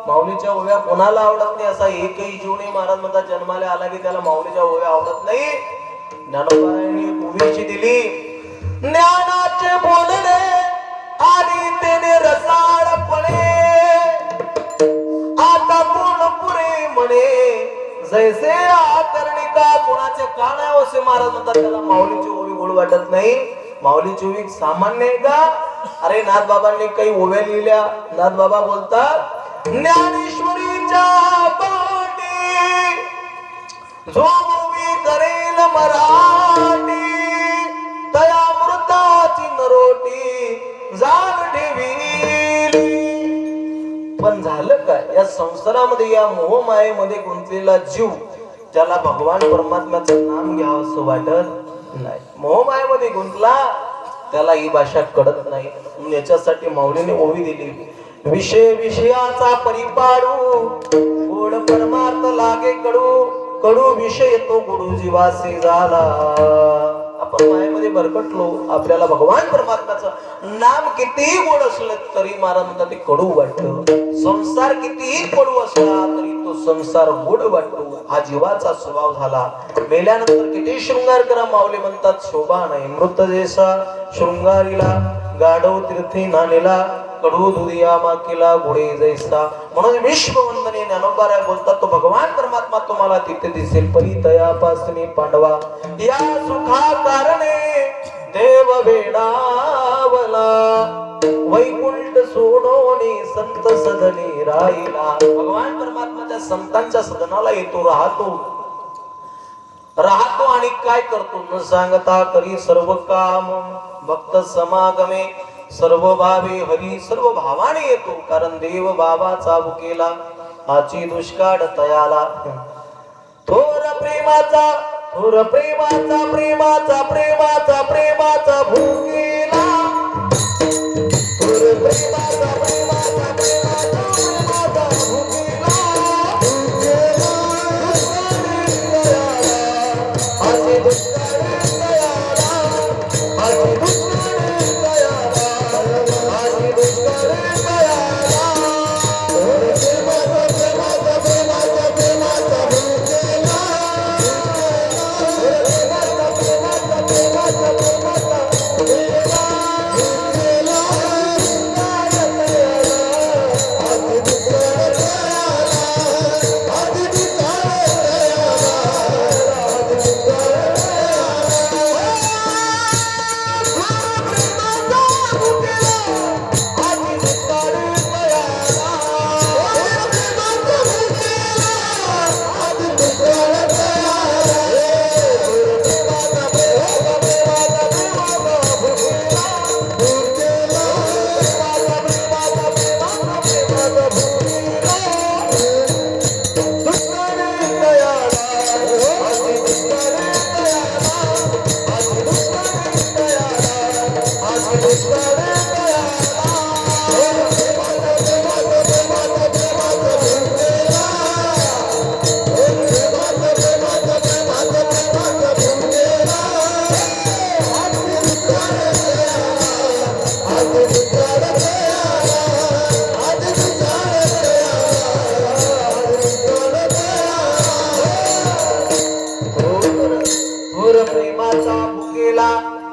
माऊलीच्या ओव्या कोणाला आवडत नाही असा एकही जीव नाही महाराज म्हणतात जन्माला आला की त्याला माऊलीच्या ओव्या आवडत नाही ज्ञानोबारायांनी ओवीची दिली ज्ञानाचे बोलणे आणि त्याने रसाळपणे आता कोण पुरे म्हणे जैसे आकर्णिका कोणाचे कान आहे असे महाराज म्हणतात त्याला माऊलीची ओवी गोड वाटत नाही माऊलीची ओवी सामान्य आहे का अरे नाथ बाबांनी काही ओव्या लिहिल्या नाथ बाबा बोलतात ज्ञानेश्वरीच्या पाठी जो ओवी करेल मराठी तया मृताची नरोटी जाण ठेवी पण झालं काय या संसारामध्ये या मोहमायेमध्ये गुंतलेला जीव त्याला भगवान परमात्म्याचं नाम घ्यावं असं वाटत नाही मोहमायेमध्ये गुंतला त्याला ही भाषा कळत नाही म्हणून याच्यासाठी माऊलीने ओवी दिली विषय विषयाचा परिपाडू गोड परमार्थ लागे कडू कडू विषय तो गुरु जीवासी झाला आपण मायेमध्ये भरकटलो आपल्याला भगवान परमात्म्याचं नाम कितीही गोड असलं तरी महाराज म्हणतात ते कडू वाटतं संसार कितीही कडू असला तरी तो संसार गोड वाटतो हा जीवाचा स्वभाव झाला मेल्यानंतर किती शृंगार करा माऊली म्हणतात शोभा नाही मृत जैसा शृंगारीला गाढव तीर्थी नानेला कडू दुधिया माकीला घोडे जैसा म्हणून विश्ववंदने ज्ञानोबा बोलतात तो भगवान परमात्मा तुम्हाला तिथे दिसेल परी तयापासनी पांडवा या सुखा कारणे देव वेडावला वैकुंठ सोडोनी संत सदनी राहिला भगवान परमात्माच्या संतांच्या सदनाला येतो राहतो आणि काय करतो न सांगता करी सर्व काम भक्त समागमे सर्व भावे हरी सर्व भावाने येतो कारण देव बाबाचा भुकेला आची दुष्काळ तयाला थोर प्रेमाचा प्रेमाचा भुकेला थोर प्रेमाचा भुकेला आची दुष्काळ तयाला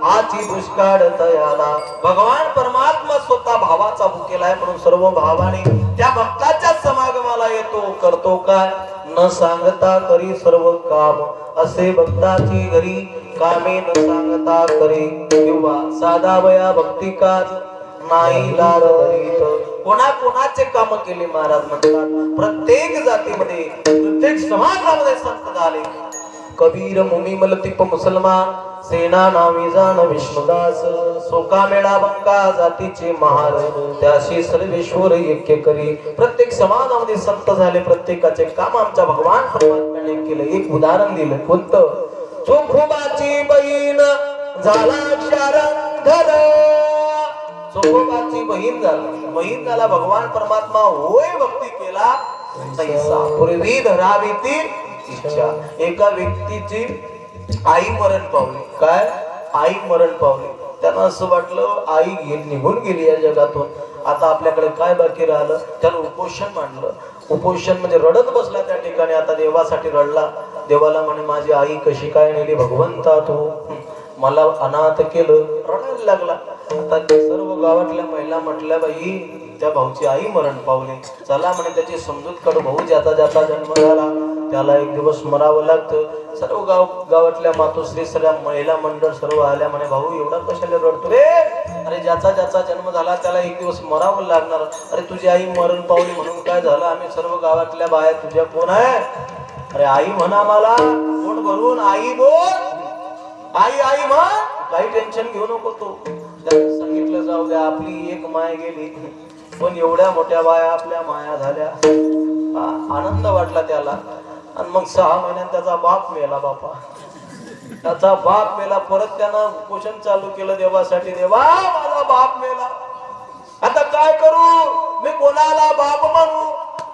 आची दुष्काळ तयाला. भगवान परमात्मा स्वतः भावाचा भुकेला आहे म्हणून सर्व भावाने त्या भक्ताच्या समागमाला येतो. करतो काय न सांगता करी सर्व काम, असे भक्ताची घरी कामे न सांगता करी. किंवा साधा वया भक्ती काज नाही लाड धरीत. कोणाचे काम केले महाराज म्हणतात. प्रत्येक जातीमध्ये प्रत्येक समाजामध्ये संत झाले. कबीर मुनी मलतीप मुसलमान सेना नावी जाण विष्णुदास. सोका मेळा बंका जातीचे महार, त्याशी सर्वेश्वर ऐक्य करी. प्रत्येक समाजामध्ये संत झाले. प्रत्येकाचे काम आमच्या भगवान परमात्म्याने केलं. एक उदाहरण दिलं कोणतं. चोखोबाची बहीण झाला शारंगधर. चोखोबाची बहीण झाला भगवान परमात्मा होय भक्ती केला तैसा पूर्वी धरावी ती इच्छा. एका व्यक्तीची आई मरण पावली. काय आई मरण पावली. त्यांना असं वाटलं आई निघून गेली या जगातून, आता आपल्याकडे काय बाकी राहिलं. त्यानं उपोषण मांडलं. उपोषण म्हणजे रडत बसला त्या ठिकाणी. आता देवासाठी रडला. देवाला म्हणे माझी आई कशी काय नेली भगवंता, तू मला अनाथ केलं. रडायला लागला. आता सर्व गावातल्या महिला म्हटल्या बाई त्या भाऊची आई मरण पावली, चला म्हणे त्याची समजूत काढू. भाऊ ज्याचा ज्याचा जन्म झाला त्याला एक दिवस मरावं लागतं. सर्व गावातल्या मातोश्री सगळ्या महिला मंडळ सर्व आल्या. म्हणे भाऊ एवढा कशाला रडतो रे. अरे ज्याचा ज्याचा जन्म झाला त्याला एक दिवस मरावं लागणार. अरे तुझी आई मरण पावली म्हणून काय झालं. आम्ही सर्व गावातल्या बाया तुझ्या कोण आहे. अरे आई म्हणा मला कोण भरून आई बोल. आई आई म्हण. काही टेन्शन घेऊ नको तू. त्याला सांगितलं जाऊ द्या आपली एक माय गेली पण एवढ्या मोठ्या बाया आपल्या माया झाल्या. आनंद वाटला त्याला. आणि मग 6 महिन्यात त्याचा बाप मेला. बापा त्याचा बाप मेला. परत त्यानं उपोषण चालू केलं देवासाठी. देवा माझा बाप मेला, आता काय करू. मी कोणाला बाप म्हणू.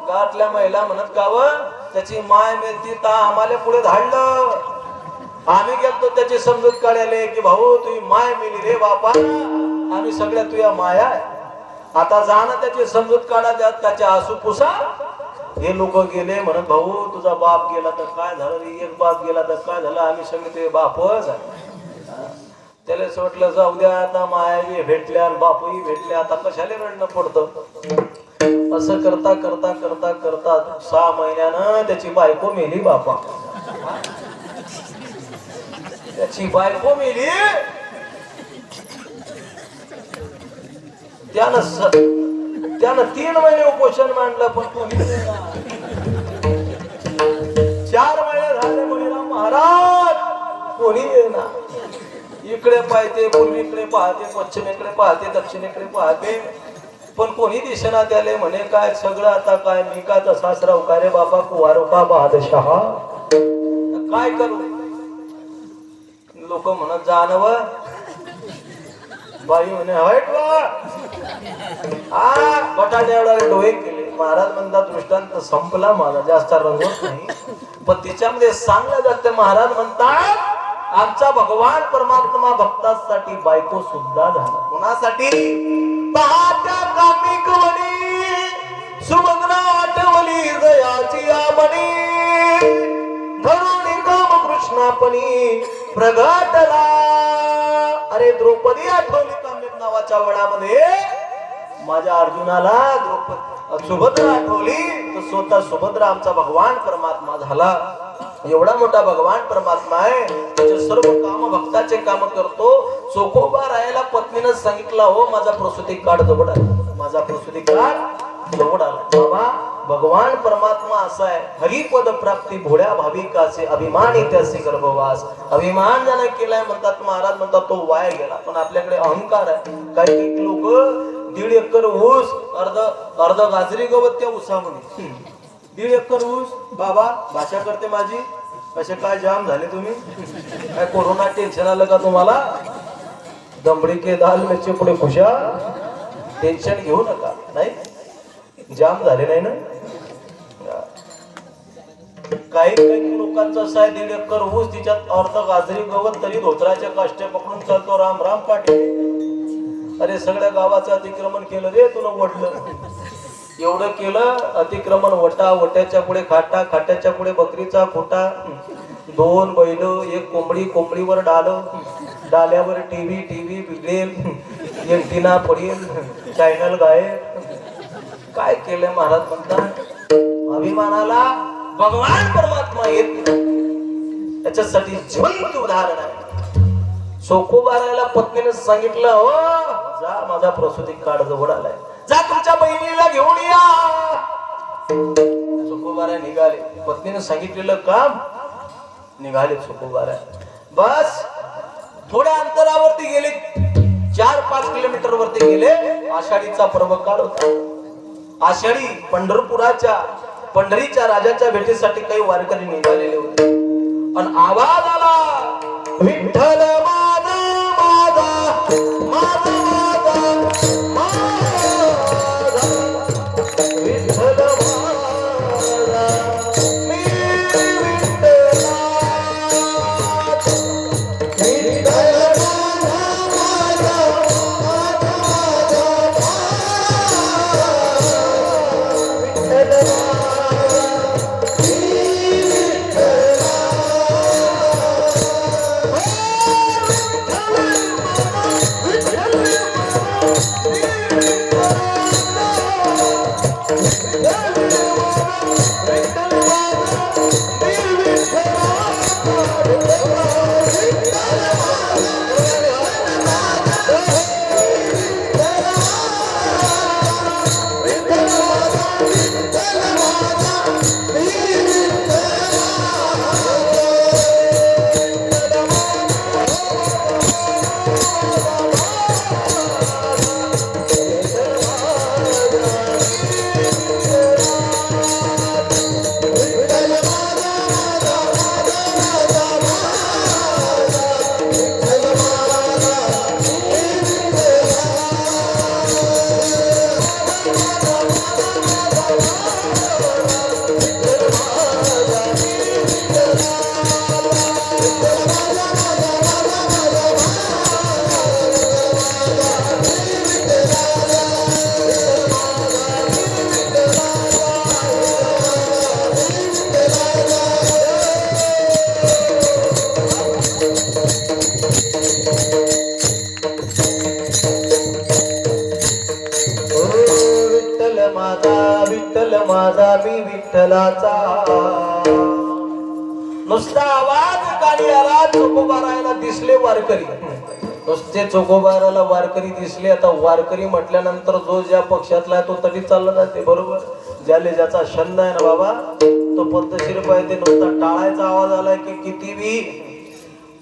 गावातल्या महिला म्हणत गावं त्याची माय मेलती ता आम्हाला पुढे धाडलं. आम्ही गेलतो त्याची समजूत काढायला की भाऊ तुझी माय मेली रे बापा, आम्ही सगळ्या तुझ्या माया आहे. आता जाणं त्याची समजूत काढा, त्याचे आसू पुसा. हे लोक गेले म्हणत भाऊ तुझा बाप गेला तर काय झालं रे. एक बाप गेला तर काय झालं, आम्ही सगळे तुझे बापच आहे. त्याला वाटलं जाऊ द्या आता मायावी भेटल्या आणि बापही भेटले, आता कशाला रडणं पडतं. असं करता करता करता करता 6 महिन्यानं त्याची बायको मेली. बापा त्याची बायको मेली. त्यानं 3 महिने उपोषण मांडलं पण कोणी 4 महिने झाले महिला महाराज कोणी येईना. इकडे पाहते पूर्वीकडे पाहते, पश्चिमेकडे पाहते, दक्षिणेकडे पाहते पण कोणी दिसेना. त्याले म्हणे काय सगळं आता काय मी का तसा राहू का रे बाबा कुवारो का बादशाह, काय करू. लोक म्हणत जानव बाई म्हणे हट बटाटे एवढा डोळे केले. महाराज म्हणतात दृष्टांत संपला माझा, जास्त रंगवत नाही. पण तिच्यामध्ये सांगलं जातं. महाराज म्हणतात आमचा भगवान परमात्मा भक्तांसाठी बायको सुद्धा झाला. कोणासाठी. पहाट्या कामिक वडी सुमग्न आठवली जयाची आमणी, धरुणी काम कृष्णापणी प्रगटला. अरे द्रौपदी आठवली कामिक नावाच्या वडामध्ये. माझ्या अर्जुनाला सुभद्रा आठवली तर स्वतः सुभद्रा आमचा भगवान परमात्मा झाला. एवढा मोठा भगवान परमात्मा आहे. त्याचे सर्व काम भक्ताचे काम करतो. चोखोबा राहायला पत्नीनं सांगितलं हो माझा प्रसूती काळ जवळ आला, माझा प्रसूती काळ जवळ आला. बाबा भगवान परमात्मा असा आहे. हरिपद प्राप्ती भोळ्या भाविकाचे अभिमानी त्याचे गर्भवास. अभिमान ज्याने केलाय म्हणतात महाराज म्हणतात तो वाया गेला. पण आपल्याकडे अहंकार आहे. काही लोक 1.5 एकर ऊस अर्ध गाजरी गवत त्या ऊसामध्ये. 1.5 एकर ऊस. बाबा भाषा करते माझी. कसे काय जाम झाले तुम्ही. काय कोरोना टेन्शन आलं का तुम्हाला. दमडी के दाल मिरची पुढे खुशा. टेन्शन घेऊ नका. नाही जाम झाले नाही ना. काही लोकांचं असं आहे 1.5 एकर ऊस तिच्यात अर्ध गाजरी गवत तरी धोत्राचे काष्टे पकडून चालतो राम राम पाटील. अरे सगळ्या गावाचं अतिक्रमण केलं रे तुला वडलं. एवढं केलं अतिक्रमण. वटा वट्याच्या पुढे खाटा, खाट्याच्या पुढे बकरीचा खोटा. 2 बैल, 1 कोंबडी, कोंबडीवर डाल्यावर टीव्ही बिघडेल, एंटिना पडेल, चॅनल गायब. काय केलंय महाराज म्हणतात, अभिमानाला भगवान परमात्मा येत नाही. त्याच्यासाठी जिवंत उदाहरण आहे. चोखोबाराला पत्नीने सांगितलं, हो जा, माझा प्रसूती काळ जवळ आलाय, जा तुमच्या बहिणीला घेऊन या. चोखोबारा निघाले. पत्नीने सांगितलेलं काम निघाले चोखोबारा. बस थोड्या अंतरावरती गेले, 4-5 किलोमीटर वरती गेले. आषाढीचा पर्व काळ होता. आषाढी पंढरीच्या राजाच्या भेटीसाठी काही वारकरी निघालेले होते. आणि आवाज आला, विठ्ठल माझा माझा माझा माझा, विठ्ठल माझा मी विठ्ठला, विठ्ठल माझा माझा माझा मी विठ्ठलाचा. नुसता आवाज कानी आला. चोखोबारायला दिसले वारकरी, नुसते चोखोबाराला वारकरी दिसले. आता वारकरी म्हटल्यानंतर जो ज्या पक्षातला तो तरी चालला जाते, बरोबर. ज्याले ज्याचा छंद आहे ना बाबा, तो पद्धतशीर पाहिजे. नुसता टाळायचा आवाज आला की किती बी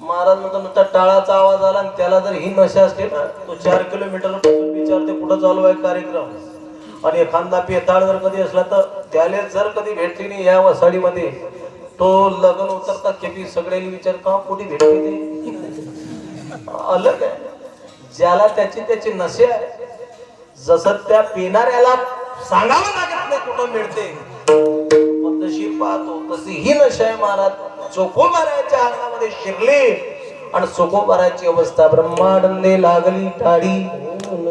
महाराज म्हणतो, नुसता टाळाचा आवाज आला आणि त्याला जर ही नशा असते ना, तो 4 किलोमीटर पासून विचारते कुठं चालू आहे कार्यक्रम. आणि एखादा पेताळ जर कधी असला तर त्याला जर कधी भेटली नाही या वसाडीमध्ये, तो लग्न उतरतात खेपी सगळ्यांनी विचार का कुठे भेटली ते अलग आहे. ज्याला त्याची नशे आहे. जसं त्या पिणाऱ्याला सांगावं लागत नाही कुठं मिळते, पद्धतशीर पाहतो तशी ही नशा आहे महाराज. चोखोबाराच्या अंगामध्ये शिरली आणि चोखोबाराची अवस्था ब्रह्मांडे लागली टाळी,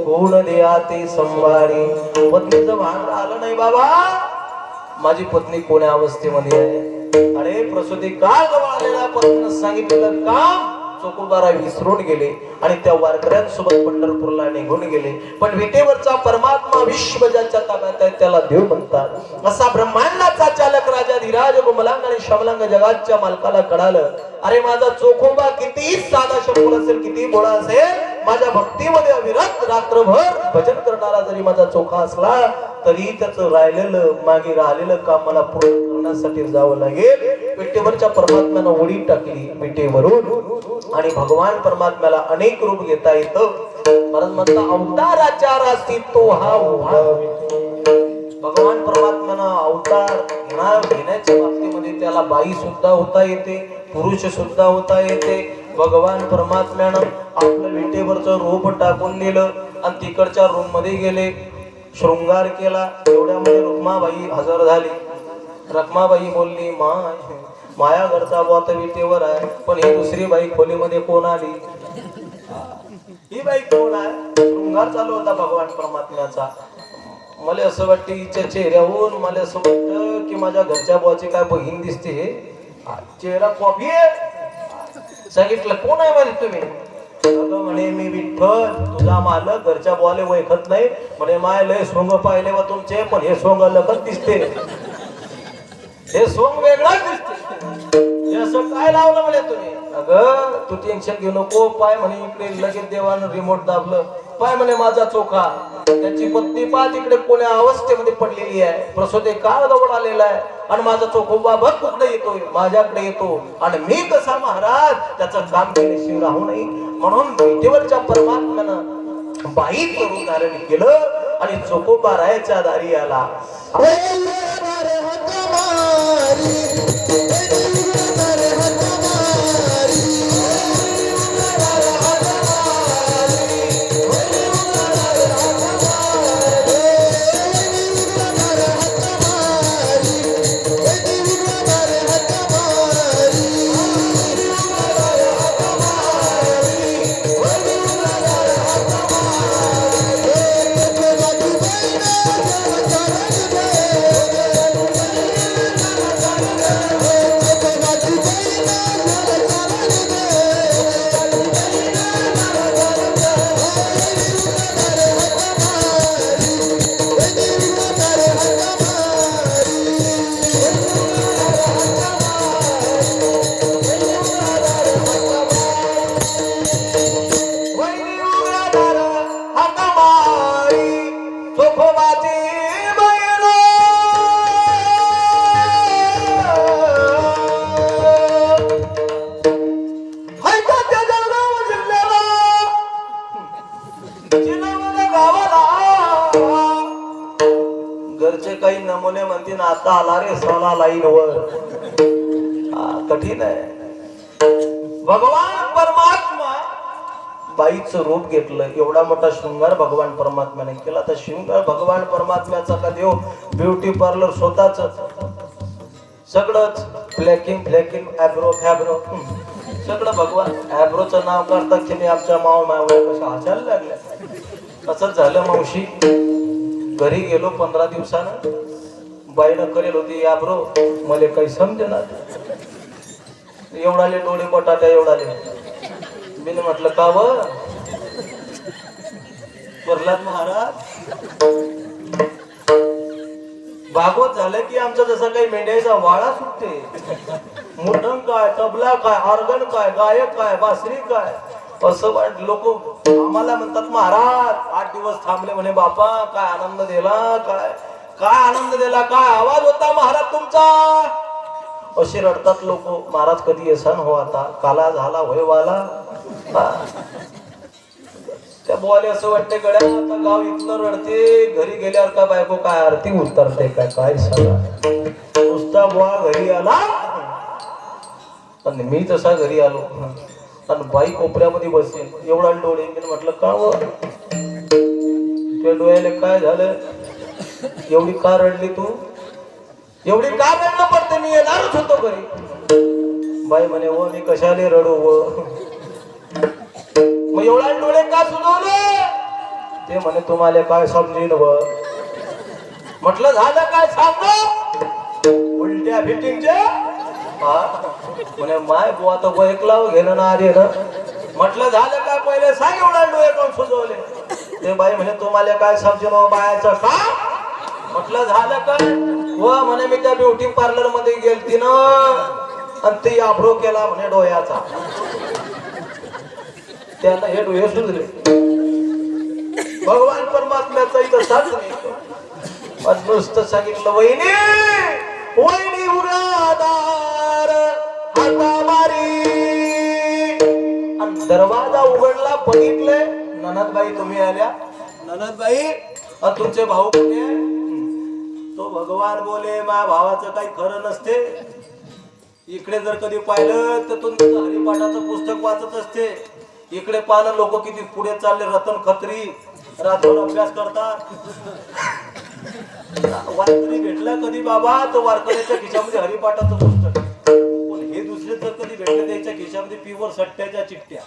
कोण द्या ते संभारी. पत्नीचं भान आलं नाही बाबा, माझी पत्नी कोण्या अवस्थेमध्ये आहे. अरे प्रसूती काळ जवळ आलेला पत्नीनं सांगितलेलं काम चोखोबारा विसरून गेले आणि त्या वारकऱ्यांसोबत पंढरपूरला निघून गेले. पण विटेवरचा परमात्मा विश्व ज्याच्या ताब्यात आहे त्याला देव म्हणतात. असा ब्रह्मांडाचा चालक राजा धीराज गुमलांग आणि शमलांग जगाच्या मालकाला कळालं, अरे माझा चोखोबा किती साधा शंभर असेल, किती बोळा असेल, माझ्या भक्तीमध्ये अविरत रात्रभर भजन करणारा जरी माझा चोखा असला तरी त्याचं राहिलेलं मागे राहिलेलं काम मला पूर्ण करण्यासाठी जावं लागेल. विटेवरच्या परमात्म्यानं उडी टाकली विटेवरून आणि भगवान परमात्म्याला अनेक रूप घेता येतं. महाराज म्हणता अवताराच्या राशी तो हा उभा. भगवान परमात्म्यानं अवतार घेण्याच्या बाबतीमध्ये त्याला बाई सुद्धा होता येते, पुरुष सुद्धा होता येते. भगवान परमात्म्यानं आपलं विटेवरचं रूप टाकून दिलं आणि तिकडच्या रूम मध्ये गेले, शृंगार केला. एवढ्यामध्ये रुक्माबाई हजर झाली. रखमाबाई बोलली, माया घरचा बॉत विटेवर आहे, पण ही दुसरी बाई खोलीमध्ये कोण आली, ही बाई कोण आहे. शृंगार चालू होता भगवान परमात्म्याचा. मला असं वाटतं हिच्या चेहऱ्याहून मला असं वाटतं की माझ्या घरच्या बुवाची काय बहीण दिसते. चेहरा कॉफी आहे. सांगितलं कोण आहे म्हणे तुम्ही? अगं म्हणे मी विठ्ठल तुझा मालक, घरच्या बोले ओळखत नाही म्हणे. माय लय सोंग पाहिले व तुमचे, पण हे सोंग लगत दिसते, हे सोंग वेगळाच दिसते. हे असं काय लावलं म्हणे तुम्ही? अगं तू टेन्शन घेऊ नको, पाय म्हणे इकडे लगेच देवानं रिमोट दाबलं. पाय म्हणे माझा चोखा, त्याची पत्नी पा तिकडे कोण्या अवस्थेमध्ये पडलेली आहे, प्रसूती काळ जवळ आलेला आहे, आणि माझा चोखोबा बघ कुठे येतोय, माझ्याकडे येतो, आणि मी कसा महाराज त्याचं काम केल्याशिवाय राहू नये. म्हणून विटेवरच्या परमात्म्यानं बाईचं रूप धारण केलं आणि चोखोबा रायाच्या दारी आला. घरचे काही नमुने म्हणतील आता आला रे सोला लाईन वर. कठीण आहे. भगवान परमात्मा बाईचं रूप घेतलं. एवढा मोठा शृंगार भगवान परमात्म्याने केला. तर शृंगार भगवान परमात्म्याचा का देव ब्युटी पार्लर स्वतःच सगळंच फ्लॅकिंग फ्लॅकिंग ॲब्रो फॅब्रो सगळं भगवान. ॲब्रोचं नाव करतात की मी आमच्या माव मावळ्या कशा हसायला लागल्या. असंच झालं मावशी. घरी गेलो 15 दिवसानं, बाईनं करेल होती ॲब्रो, मला काही समजेना. एवढाले डोळे बटाट्या एवढाले. मी म्हटलं का व प्रल्हाद महाराज भागवत झालं की आमचं जसं काही मेंढ्याचा वाळा सुटते. मुठण काय, तबला काय, ऑर्गन काय, गायक काय, बासरी काय, असं वाट. लोक आम्हाला म्हणतात महाराज 8 दिवस थांबले म्हणे. बापा काय आनंद दिला, काय काय आनंद दिला, काय आवाज होता महाराज तुमचा. असे रडतात लोक. महाराज कधी येसान हो, आता काला झाला होयवाला. त्या बोले असं वाटते गड्या आता गाव इथलं रडते, घरी गेल्यावर का बायको काय आरती उतरते काय काय सगळं. नुसता बुवा घरी आला आणि मी तसा घरी आलो आणि बाई कोपऱ्यामध्ये बसली. एवढा डोळे. मी म्हटलं का व तुझ्या डोळ्याला काय झालं, एवढी का रडली तू, एवढी का रडणं पडते, मी येणारच होतो घरी. बाई म्हणे व मी कशाले रडू व, मग एवढा डोळे का सुजवले. ते म्हणे तुम्हाला काय समजेन व. म्हटलं झालं काय सांग. उलट्या फिटिंगच्या म्हणे माय बुवा तर वैकलाव घेणं ना आधी ना. म्हटलं झालं काय पहिले सांग, एवढा डोळे कोण सुजवले. ते बाई म्हणे तुम्हाला काय समजेन बायाचं का. म्हटलं झालं काय व. म्हणे मी त्या ब्युटी पार्लर मध्ये गेलती ना आणि ते आभ्रो केला म्हणे डोळ्याचा, त्यांना हे डोळे सुजले. भगवान परमात्म्याचा इथं साथ नाही. नुसतं सांगितलं वहिनी वहिनी उघडादार हाता मारी. आणि दरवाजा उघडला, बघितले ननदबाई तुम्ही आल्या. ननदबाई तुमचे भाऊ कुठे. तो भगवान बोले माझ्या भावाचं काही खरं नसते. इकडे जर कधी पाहिलं तर तुमचं हरिपाठाचं पुस्तक वाचत असते. इकडे पाहिलं लोक किती पुढे चालले. रतन खत्री रात्रभर अभ्यास करतात. वारकरी भेटला कधी बाबा तर वारकऱ्याच्या खिशामध्ये हरिपाठाचं पुस्तक. पण हे दुसरे जर कधी भेटले त्याच्या खिशामध्ये प्युअर सट्ट्याच्या चिठ्ठ्या.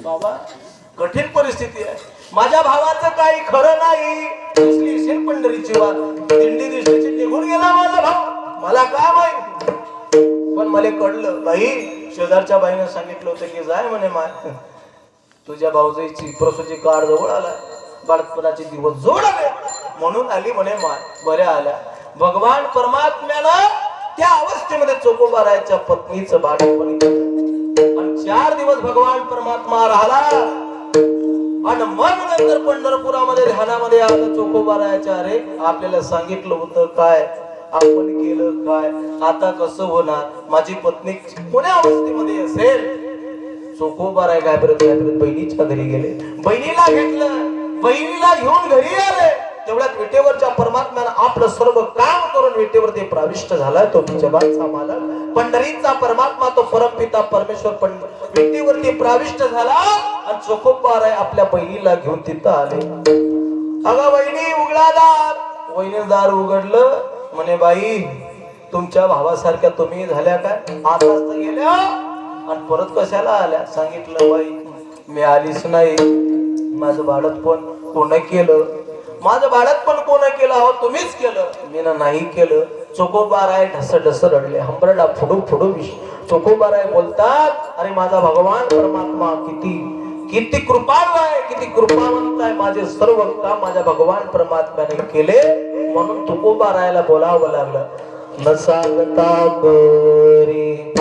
बाबा कठीण परिस्थिती आहे. माझ्या भावाचं काही खरं नाही. दिसली पंढरीची वाट, दिंडी दिसलीची निघून गेला माझा भाऊ. मला काय माहिती पण मला कळलं बाई शेजारच्या बाईनं सांगितलं होतं की जाय म्हणे माय तुझ्या भाऊजाईची प्रसूची काळ जवळ आला बाळपणाचे दिवस जोड आले म्हणून आली म्हणे माय बऱ्या आल्या भगवान परमात्म्यानं त्या अवस्थेमध्ये चोखोबारायच्या पत्नीचं बाळपण आणि 4 दिवस भगवान परमात्मा राहिला आणि मग नंतर पंढरपुरामध्ये ध्यानामध्ये आलं चोखोबारायच्या अरे आपल्याला सांगितलं होतं काय आपण केलं काय आता कसं होणार माझी पत्नी कोण्या अवस्थेमध्ये असेल चोखोबाराय काय परत बहिणीच्या घरी गेले बहिणीला घेतलं बहिणीला घेऊन घरी आले तेवढ्यात विटेवरच्या परमात्म्यानं आपलं सर्व काम करून विटेवर ते प्रविष्ट झालाय तो जगाचा मालक पंढरीचा परमात्मा तो परमपिता परमेश्वर पण विटेवरती प्रविष्ट झाला आणि चोखोबाराय आपल्या बहिणीला घेऊन तिथं आले अगं बहिणी उघडा दार वहिनी दार उघडलं म्हणे बाई तुमच्या भावासारख्या तुम्ही झाल्या काय आताच तर गेल्या आणि परत कशाला आल्या सांगितलं बाई मी आलीच नाही माझं बाळत पण कोण केलं माझं बाळत पण कोण केलं हो तुम्हीच केलं मी नाही केलं चोखोबाराय ढस रडले हंबरडा फुडू फुडू चोखोबाराय बोलतात अरे माझा भगवान परमात्मा किती कृपाळू आहे किती कृपावंत आहे माझे सर्व काम माझ्या भगवान परमात्म्याने केले म्हणून चोखोबारायला बोलावं लागलं न सांगता करी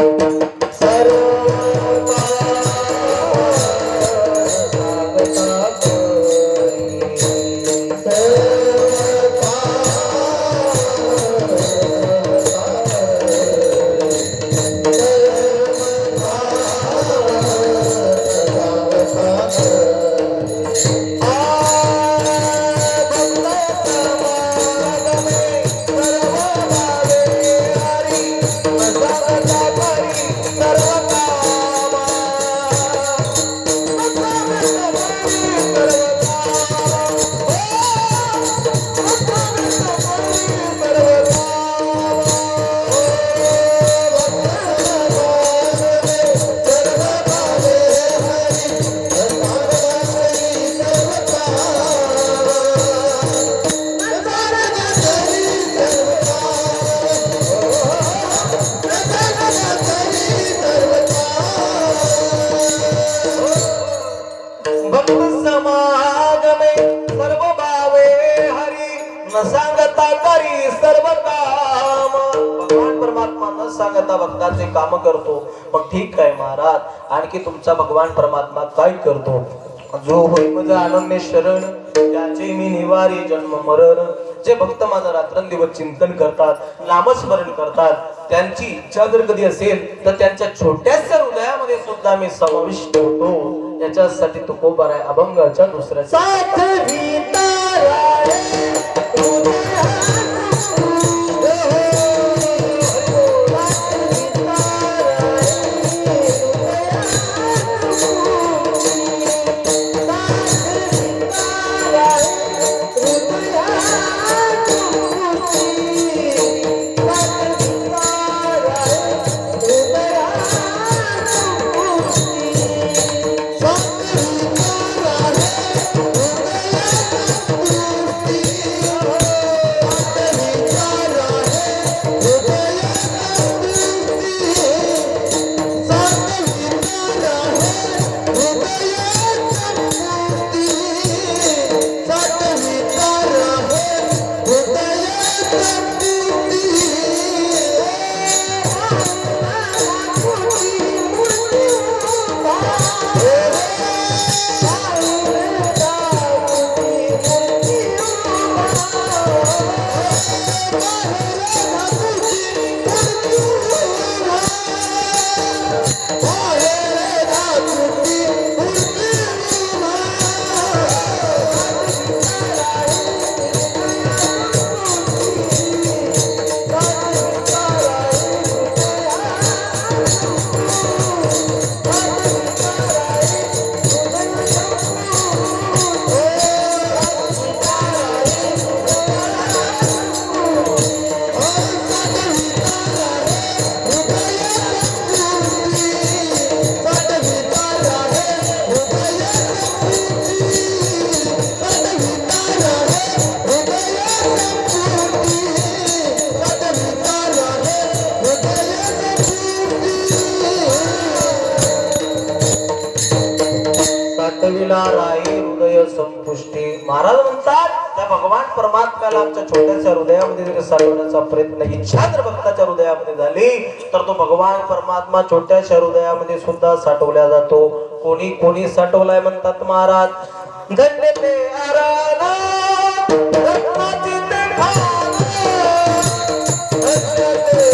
सांगता करी सर्व काम भगवान परमात्मा न सांगता भक्ताचे काम करतो मग ठीक आहे महाराज आणखी तुमचा भगवान परमात्मा काय करतो जो होई माझा अनन्य शरण त्याचे मी निवारी जन्म मरण जे भक्त माझा रात्रंदिवस चिंतन करतात नामस्मरण करतात त्यांची इच्छा जर कधी असेल तर त्यांच्या छोट्याशा हृदयामध्ये सुद्धा मी समाविष्ट होतो याच्यासाठी तुकोबाराय अभंगाच्या दुसऱ्या साथ साठविला राई हृदय संपुष्टी. महाराज म्हणतात त्या भगवान परमात्म्याला आमच्या छोट्याशा हृदयामध्ये जर साठवण्याचा प्रयत्न इच्छा जर भक्ताच्या हृदयामध्ये झाली तर तो भगवान परमात्मा छोट्याशा हृदयामध्ये सुद्धा साठवला जातो. कोणी कोणी साठवलाय म्हणतात महाराज. धन्य ते आराधना, रत्नाची ते भान, धन्य ते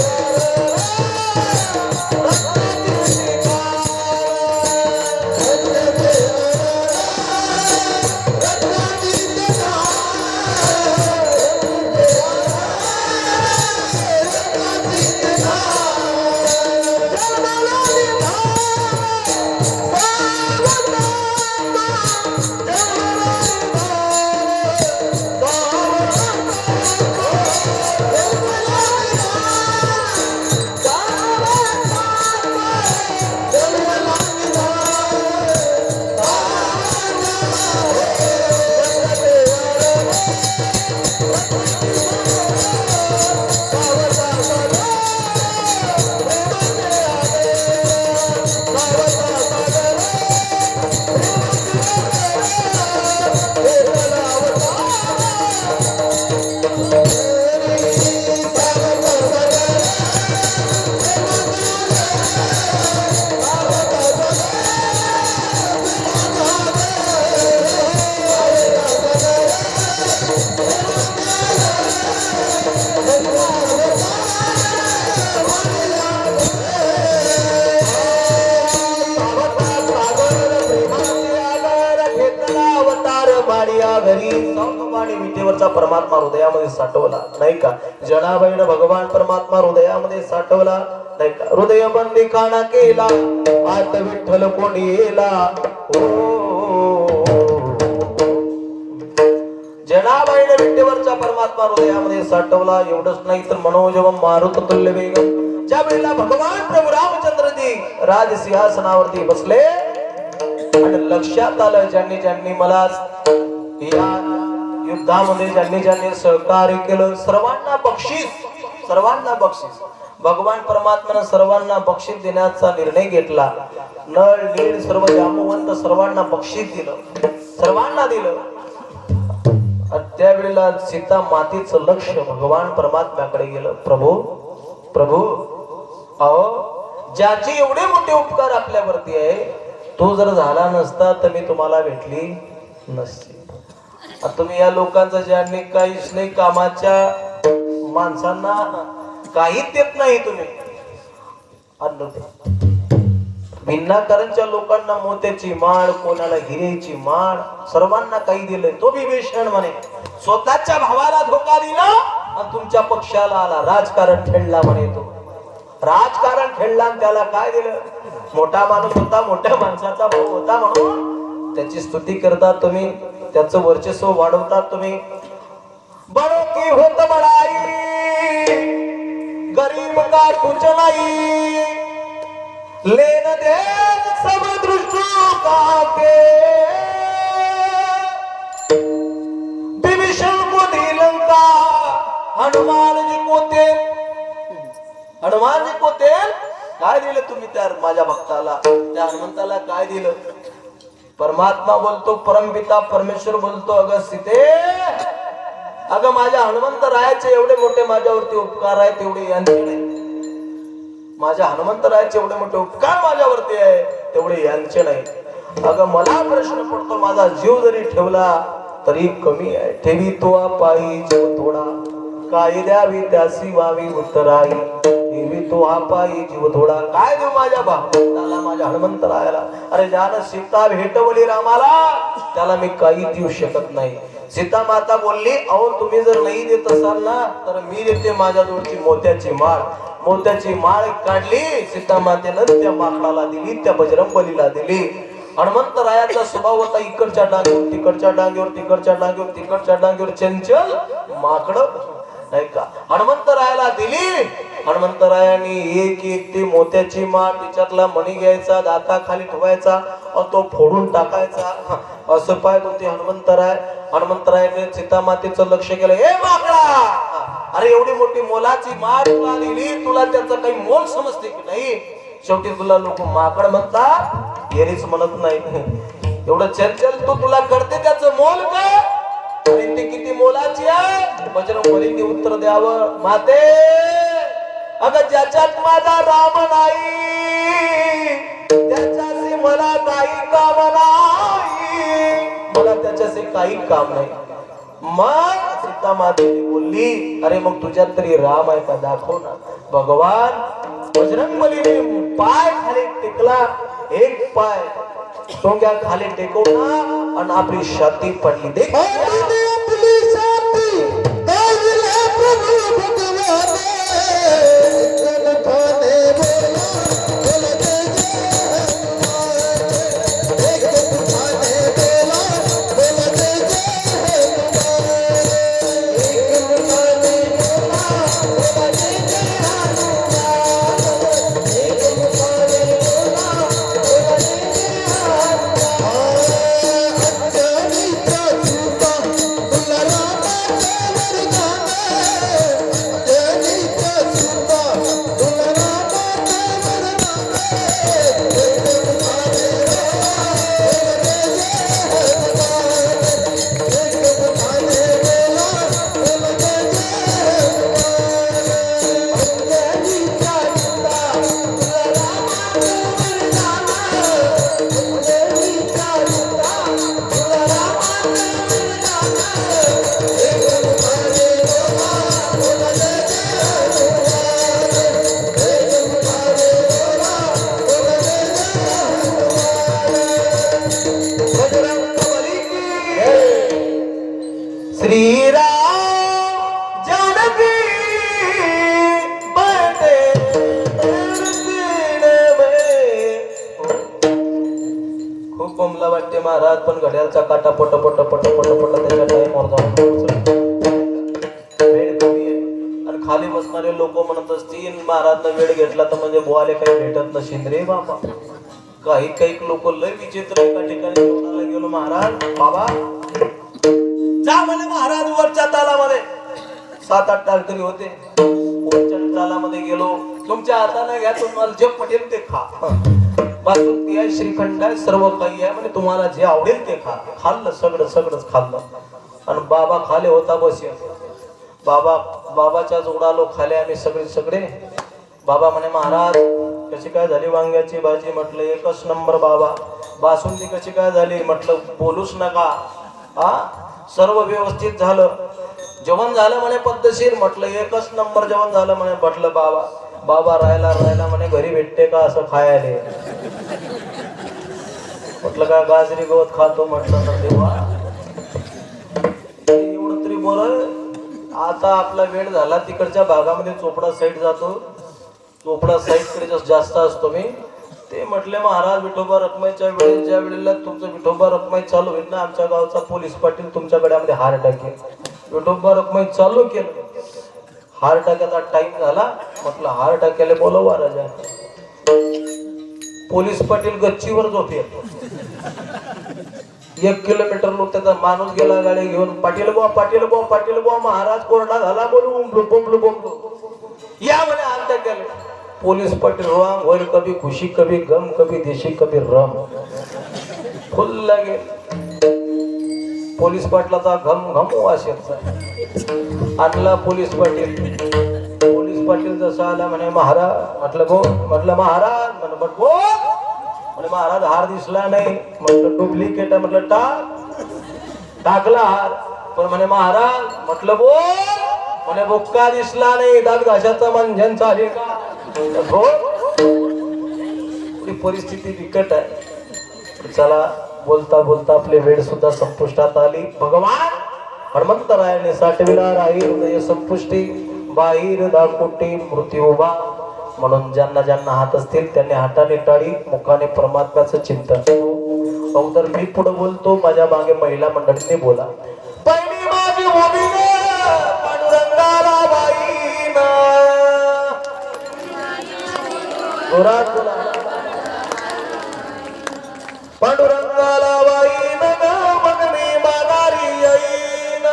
विटेवरचा परमात्मा हृदयामध्ये साठवला नाही का. जनाबाईनं भगवान परमात्मा हृदयामध्ये साठवला नाही का. हृदय बंदी काना केला आत विठ्ठल कोणी येला. जनाबाईनं विटेवरचा परमात्मा हृदयामध्ये साठवला. एवढंच नाही तर मनोजवम मारुत तुल्य वेगम. ज्या वेळेला भगवान प्रभू रामचंद्रजी राजसिंहासनावरती बसले आणि लक्षात आलं ज्यांनी ज्यांनी मला या युद्धामध्ये ज्यांनी ज्यांनी सहकार्य केलं सर्वांना बक्षीस भगवान परमात्म्याने सर्वांना बक्षीस देण्याचा निर्णय घेतला. नळ नीळ सर्व जामवंत सर्वांना बक्षीस दिलं, सर्वांना दिलं. त्यावेळेला सीता मातेचं लक्ष भगवान परमात्म्याकडे गेलं. प्रभू अहो ज्याचे एवढे मोठे उपकार आपल्यावरती आहे तो जर झाला नसता तर मी तुम्हाला भेटली नसती. तुम्ही या लोकांचं ज्यांनी काहीच नाही कामाच्या माणसांना काहीच देत नाही. तुम्ही भिन्नाकारांच्या लोकांना मोत्याची माळ, कोणाला हिरेची माळ, सर्वांना काही दिलंय. तो विभीषण म्हणे स्वतःच्या भावाला धोका दिला आणि तुमच्या पक्षाला आला. राजकारण खेळला म्हणे. तो राजकारण खेळला आणि त्याला काय दिलं. मोठा माणूस होता, मोठ्या माणसाचा भाऊ होता म्हणून त्याची स्तुती करता तुम्ही, त्याचं वर्चस्व वाढवतात तुम्ही. बडो की होत बडाई गरीब का कुछ नहीं लेन देन सब दृष्टों का के विभीषण को दी लंका हनुमान जी को तेल. हनुमान जी को तेल काय दिलं तुम्ही त्या माझ्या भक्ताला, त्या हनुमंताला काय दिलं. परमात्मा बोलतो, परमपिता परमेश्वर बोलतो अगं सीते, अगं माझ्या हनुमंत रायाचे एवढे मोठे माझ्यावरती उपकार आहे तेवढे यांचे नाही. माझ्या हनुमंत रायाचे एवढे मोठे उपकार माझ्यावरती आहे तेवढे यांचे नाही. अगं मला प्रश्न पडतो, माझा जीव जरी ठेवला तरी कमी आहे. ठेवी तो पायी जीव थोडा, काय द्यावी त्यासी व्हावी उत्तराई. ठेवी तो पायी जीव थोडा, काय देऊ माझ्या भक्ताला, माझ्या हनुमंत रायाला. अरे ज्यानं सीता भेटवली रामाला त्याला मी काही देऊ शकत नाही. सीता माता बोलली, अहो तुम्ही जर नाही देत असाल ना तर मी देते माझ्या जवळची मोत्याची माळ. मोत्याची माळ काढली सीता मातेनं, त्या माकडाला दिली, त्या बजरंगबलीला दिली. हनुमंत रायाचा स्वभाव होता इकडच्या डांगेवर तिकडच्या डांगेवर, तिकडच्या डांगेवर तिकडच्या डांगेवर चंचल माकड नाही का. हनुमंत रायाला दिली. हनुमंत रायाने एक एक ती मोत्याची माळ, तिच्यातला मणी घ्यायचा, दाता खाली ठेवायचा आणि तो फोडून टाकायचा. असं पाहत होते हनुमंतराय. हनुमंतरायाने सीता मातेचं लक्ष केलं. ए माकडा, अरे एवढी मोठी मोलाची माळ तुला दिली, तुला त्याचं काही मोल समजते की नाही. शेवटी तुला लोक माकड म्हणतात, येरीच म्हणत नाही. एवढं चंचल तू तुला कळते त्याचं मोल काय आणि ती किती मोलाची आहे बजरंग बलीने उत्तर द्यावं माते अगं ज्याच्यात माझा राम नाही त्याच्याशी मला काही काम नाही मला त्याच्याशी काही काम नाही मग सीता मातेने बोलली अरे मग तुझ्यात तरी राम आहे का दाखव ना भगवान बजरंग बलीने पाय खाली टेकला एक पाय टोंग्या खाली टेकवला आणि आपली छाती पडली देख आपली छाती दाविले प्रभू भगवाने जलखाने बोला बोलते एक तुझाने बोला बोलते एक तुझाने बोला बोलते श्रीराम जानकी बटे खूप बोंबला वाटते महाराज पण घड्याळचा काटा पट पट पट पट पट त्याच्या टाइमवर जाऊन वेळ कमी आहे आणि खाली बसणारे लोक म्हणत असतील महाराजनं वेळ घेतला तर म्हणजे बोवाले काही भेटत नशील रे बाबा काही काही लोक लय विचित्र एका ठिकाणी जेवणाला गेलो महाराज बाबा जा म्हणे महाराज वरच्या तालामध्ये 7-8 तारकरी होते वरच्या तालामध्ये गेलो तुमच्या हाताने घ्या तुम्हाला जे पटेल ते खा बासुंदी आहे श्रीखंड आहे सर्व काही आहे म्हणजे तुम्हाला जे आवडेल ते खा खाल्लं सगळंच खाल्लं आणि बाबा खाले होता बस बाबाच्या जोडालो खाले आम्ही सगळे बाबा म्हणे महाराज कशी काय झाली वांग्याची भाजी म्हटलं एकच नंबर बाबा बासुंदी कशी काय झाली म्हटलं बोलूच नका हा सर्व व्यवस्थित झालं जेवण झालं म्हणे पद्धतशीर म्हटलं एकच नंबर जेवण झालं म्हणे म्हटलं बाबा राहिला म्हणे घरी भेटते का असं खायला म्हटलं का गाजरी गवत खातो म्हटलं तर देवा एवढं तरी बरं आता आपला वेळ झाला तिकडच्या भागामध्ये चोपडा साईड जातो चोपडा साईड कडे जास्त असतो मी ते म्हटले महाराज विठोबा रखमाईच्या वेळेस ज्या वेळेला तुमचं विठोबा रखमाई चालू होईल ना आमच्या गावचा पोलीस पाटील तुमच्या गड्यामध्ये हार टाकेल विठोबा रखमाई चालू केलं हार टाक्याचा टाइम झाला म्हटलं हार टाक्याला बोलवा राजा पोलीस पाटील गच्चीवर झोपेल 1 किलोमीटर लोक त्याचा माणूस गेला गाडी घेऊन पाटील बुवा महाराज कोरडा झाला बोलू बोंबलो या म्हणे हार टाक्याला पुलिस पाटील रंग होईल कभी खुशी कभी गम कभी देशी कभी रम फुल लागे पोलीस पाटलाचा घम वाशेचा आणला पोलीस पाटील जसा आला म्हणे महाराज म्हटलं महाराज म्हणे महाराज हार दिसला नाही म्हटलं डुप्लिकेट म्हटलं टाकला हार पण म्हणे महाराज म्हटलं बोल म्हणे बुक्का दिसला नाही दात घाशाचा मंजन चालेल का परिस्थिती बिकट आहे चला बोलता आपले वेळ सुद्धा संपुष्टात आली भगवान हनुमंतरायाने साठविला राहील हृदय संपुष्टी बाहेर दाकुटी मृत्यू उभा म्हणून ज्यांना हात असतील त्यांनी हाताने टाळी मुखाने परमात्म्याचं चिंतन अगोदर मी पुढे बोलतो माझ्या मागे महिला मंडळींनी बोला पहिली माझी भूमी पांडुरंगाला बाईना पांडुरंगाला बाईन मग मी माघारी येईन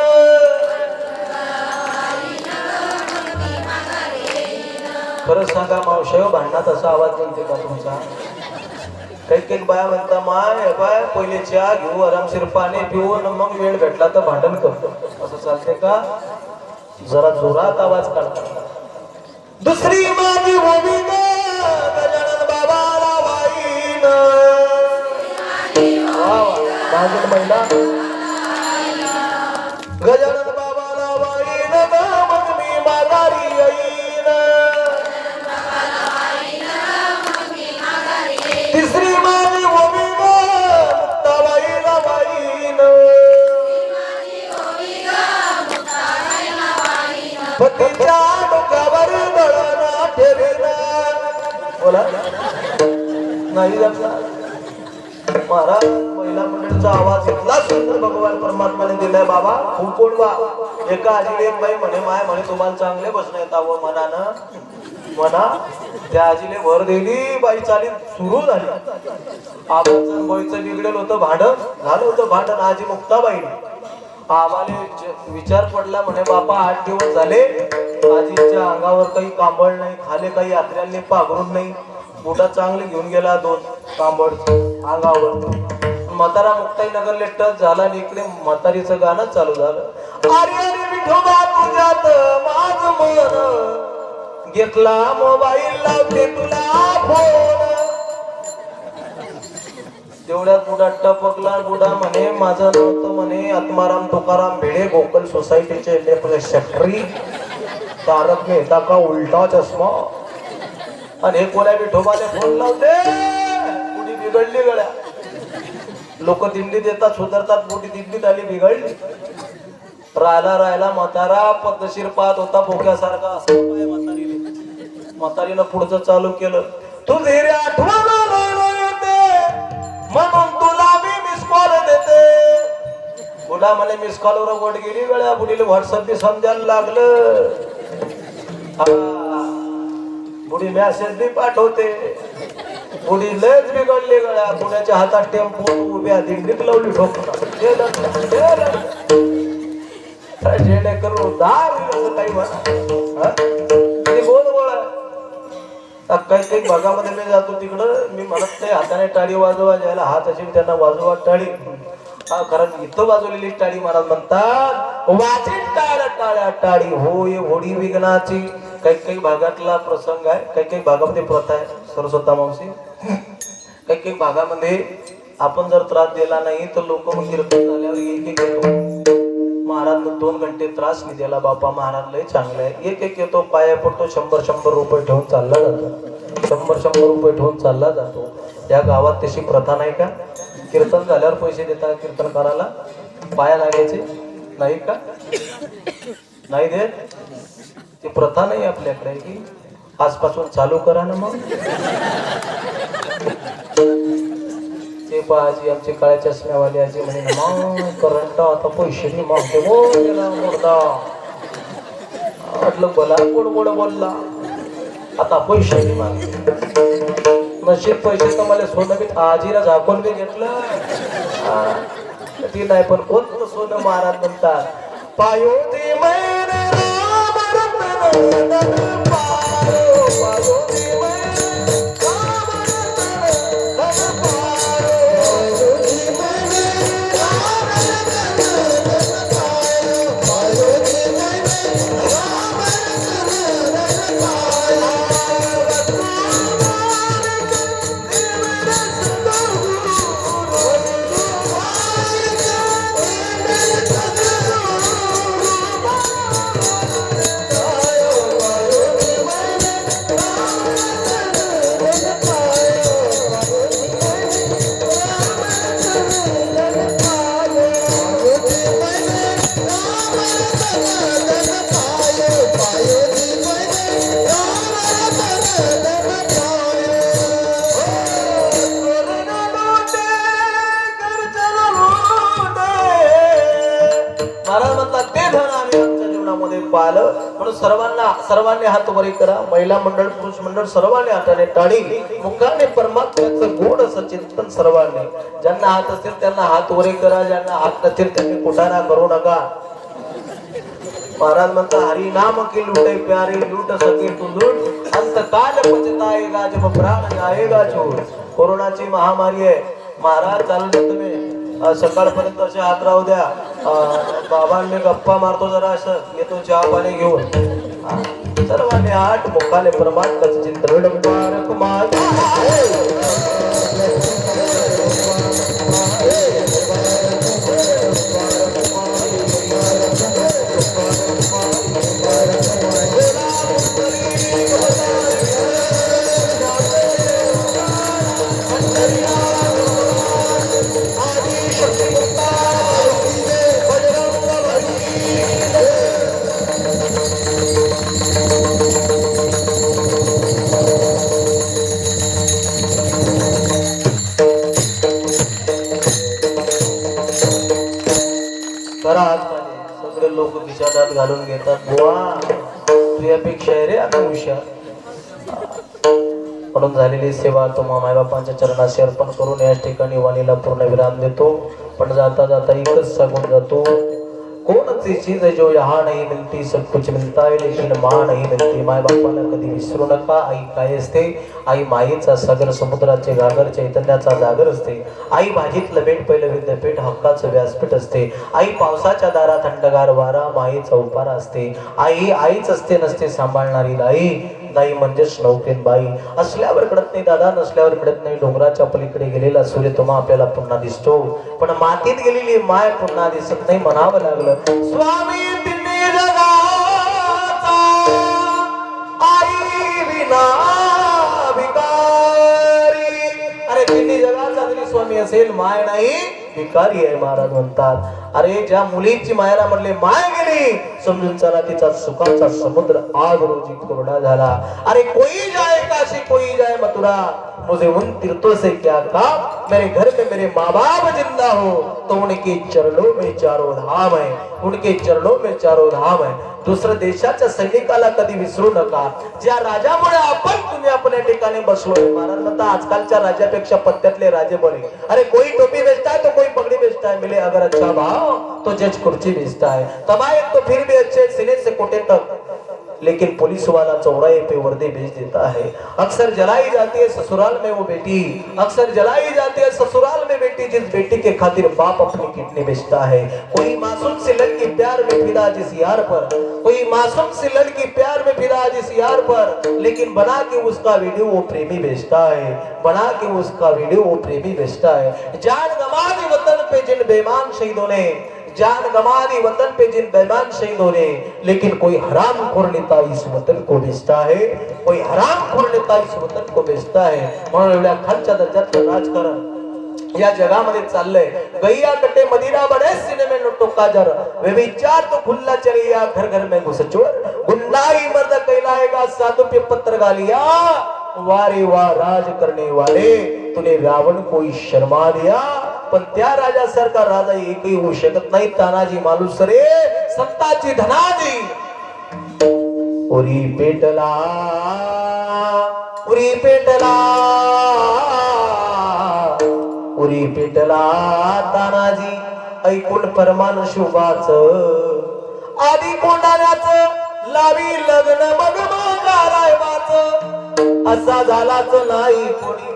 खरं सांगा मावशेव भांडणात असा आवाज बनते का तुमचा काही काही बाया म्हणता माय बाय पहिले चहा घेऊ आरामशीर पाणी पिऊ आणि मग वेळ भेटला तर भांडण करतो असं चालते का जरा जोरात आवाज काढता दुसरी माझी भूमिका गजानन बाबाला वाईन माझी महिला गजानन बाबाला वाईन ग मग मी माघारी येईन तिसरी माझी भूमिका मुक्ताबाईला वाईन पतीच्या डोक्यावर दळणा ठेवीना बोला नाही जमणार महाराज महिला मंडळीचा आवाज इतका सुंदर भगवान परमात्माने दिलाय बाबा खूप कोण बा एका आजीला एक बाई म्हणे माय म्हणे तुम्हाला चांगले बसणं येतावं मनानं म्हणा त्या आजीले भर दिली बाई चाली सुरू झाली आबाचं बाईचं बिघडेल होतं भांडण झालं होतं भांडण आजी मुक्ताबाईने आम्हाला विचार पडला म्हणे बापा 8 दिवस झाले आजीच्या अंगावर काही कांबळ नाही खाली काही यात्र्यांनी पाघरून नाही मोठा चांगले घेऊन गेला 2 कांबळ अंगावर म्हातारा मुक्ताई नगरले टच झाला आणि इकडे म्हातारीचं गाणं चालू झालं अरे अरे विठोबा तुझ्यात माझ मन घेतला मोबाईल लावते तुला फोन तेवढ्यात बुडा टपकला बुडा म्हणे माझं नव्हतं म्हणे आत्माराम तुकाराम भिडे गोकुल सोसायटीचे सेक्रेटरी तारक मेहता का उलटा चष्मा आणि हे कोणा विठोबाने फोन लावते कुठे बिघडली गड्या लोक दिंडी देतात सुधारतात मोठी दिंडीत आली बिघडली राहिला म्हातारा पद्धतशीर पाहत होता भोक्यासारखा असं म्हातारीनं पुढचं चालू केलं तुझी रे आठवण म्हणून तुला मी मिस कॉल देते बुडा मला मिस कॉलवर वोट गेली गळ्या बुडीला व्हॉट्सअप बी समजायला लागलं बुडी मेसेज बी पाठवते बुडी लयच बिघडली गळ्या बुड्याच्या हातात टेम्पो उभ्या दिंडीत लावली जेणेकरून काही म्हणा बोल बोला काही काही भागामध्ये मी जातो तिकडं मी म्हणत नाही हाताने टाळी वाजवा ज्याला हात असेल त्यांना वाजवा टाळी हा कारण इथं वाजवलेली टाळी महाराज म्हणतात वाचित टाळ्या टाळ्या टाळी होय होडी विघ्नाची काही काही भागातला प्रसंग आहे काही काही भागामध्ये प्रथा आहे सरस्वता मावशी काही काही भागामध्ये आपण जर त्रास दिला नाही तर लोक मग कीर्तन झाल्यावर एक एक येतो महाराज 2 घंटे त्रास नाही दिला बापा महाराज लय चांगले आहे एक येतो पाया पडतो 100 रुपये ठेवून चालला जातो 100 रुपये ठेवून चालला जातो या गावात तशी प्रथा नाही का कीर्तन झाल्यावर पैसे देतात कीर्तन करायला पाया लागायचे नाही का नाही देत ती प्रथा नाही आपल्याकडे की आजपासून चालू करा ना मग ते आजी आमची काळ्या चष्म्यावाली आजी म्हणे मग करंट आता पैसे नाही मागते मोडदा म्हटलं बोला गोड बोलला आता पैसे नाही मागते नशीब पैसे तर मला सोनं बी आजीला झाकून बी घेतलं ती नाही पण कोणतं सोनं महाराज म्हणतात पायो ती मैने राम रत्न पायो पायो ती पाहिलं म्हणून सर्वांनी हात वरी करा महिला मंडळ पुरुष मंडळ सर्वांनी हाताने टाळी मुखाने परमात्म्याचं गोड असं चिंतन सर्वांनी ज्यांना हात असतील त्यांना हात वरी करा ज्यांना हात नसतील त्यांनी कुठाना करू नका महाराज म्हणता हरि नाम की लूटे प्यारे लूट सके तू लूट अंत काल पछताएगा जब प्राण जाएगा छोड़ कोरोनाची महामारी आहे. महाराज चालत तुम्ही सकाळपर्यंत असे हात राहू द्या. बाबांनी गप्पा मारतो जरा असं येतो चहा पाणी घेऊन. सर्वांनी आठ मुखाले परमात्माचं चिंतन पारक माझा. खरा हात माझे सगळे लोक खिशात घालून घेतात. बुवा तुझ्यापेक्षा आहे रे आता हुशार. म्हणून झालेली सेवा तुम्हा मायबापांच्या चरणाशी अर्पण करून याच ठिकाणी वाणीला पूर्ण विराम देतो. पण जाता जाता एकच सांगून जातो, कौन सी चीज है जो यहाँ नहीं मिलती, सब कुछ मिलता है लेकिन माँ नहीं मिलती. माय बापाला कधी विसरू नका. आई काय असते? आई मायेचा सागर, समुद्राचे घागर, चैतन्याचा जागर असते. आई भाजीतलं बेट पहिलं विद्यापीठ, हक्काचं व्यासपीठ असते. आई पावसाच्या दारा, थंडगार वारा, मायेचा उपारा असते. आई आईच असते, नसते सांभाळणारी लाई. दाई म्हणजेच नौकेन बाई. असल्यावर कळत नाही दादा, नसल्यावर मिळत नाही. डोंगराच्या पलीकडे गेलेला सूर्य तुम्हा आपल्याला पुन्हा दिसतो, पण मातीत गेलेली माय पुन्हा दिसत नाही. म्हणावं लागलं, स्वामी तिने जगाचा आई विना भिकारी. अरे तिने जगाचा जरी स्वामी असेल, माय नाही, भिकारी आहे. महाराज म्हणतात, अरे ज्या मुलीची मायरा म्हणले माय गेली, समजून चला तिचा सुखाचा समुद्र आज रोजी कोरडा झाला. अरे कोई जाए काशी, कोई जाए मथुरा, मुझे उन तीर्थों से क्या काम, मेरे घर में मेरे माँ बाप जिंदा हो तो उनके चरणों में चारों धाम है, उनके चरणों में चारों धाम है. दुसऱ्या देशाच्या सैनिकाला कधी विसरू नका. ज्या राजामुळे आपण तुम्ही आपल्या ठिकाणी बसलोय. महाराज म्हणता आजकालच्या राजापेक्षा पत्त्यातले राजे बरे. अरे कोई टोपी बेचता है तो कोई पगड़ी बेचता है, मिले अगर अच्छा भाव तो जज कुर्सी बेचता है. तबायत तो फिर भी अच्छे सीने से कोटे तक, लेकिन पुलिस वाला चौराहे पे वर्दी बेच देता है. अक्सर जलाई जाती है ससुराल में वो बेटी, अक्सर जलाई जाती है ससुराल में बेटी, जिस बेटी के खातिर बाप अपनी किडनी बेचता है. कोई मासूम सी लड़की प्यार में फिदा जिस यार पर, कोई मासूम सी लड़की प्यार में फिदा जिस यार पर, लेकिन बना के उसका वीडियो वो प्रेमी बेचता है, बना के उसका वीडियो वो प्रेमी बेचता है. जान गंवा दी वतन पे जिन बेईमान शहीदों ने, जान गंवा दी वतन पे जिन बेईमान शहीदों ने, लेकिन कोई हरामखोर नेता इस वतन को बेचता है, कोई हरामखोर नेता इस वतन को बेचता है. म्हणून एवढ्या खालच्या दर्जाचं राजकारण या जगामध्ये चाललंय. गैया कटे मदिरा बने सीने में नोटो काजर, वे विचार तो खुल्ला चलिया घर घर में घुस चोर, गुंडाई मर्द कहलाएगा साधु पे पत्र गालिया, वारे वाह राज करने वाले तूने रावण को शर्मा दिया. पण त्या राजासारखा राजा एकही होऊ शकत नाही. तानाजी मालुसरे संताची धनाजी. उरी पेटला, उरी पेटला, उरी पेटला तानाजी ऐकून परमान शुभाच, आधी कोंडाण्याच लावी लग्न मग रायबाच. असा झालाच नाही कोणी,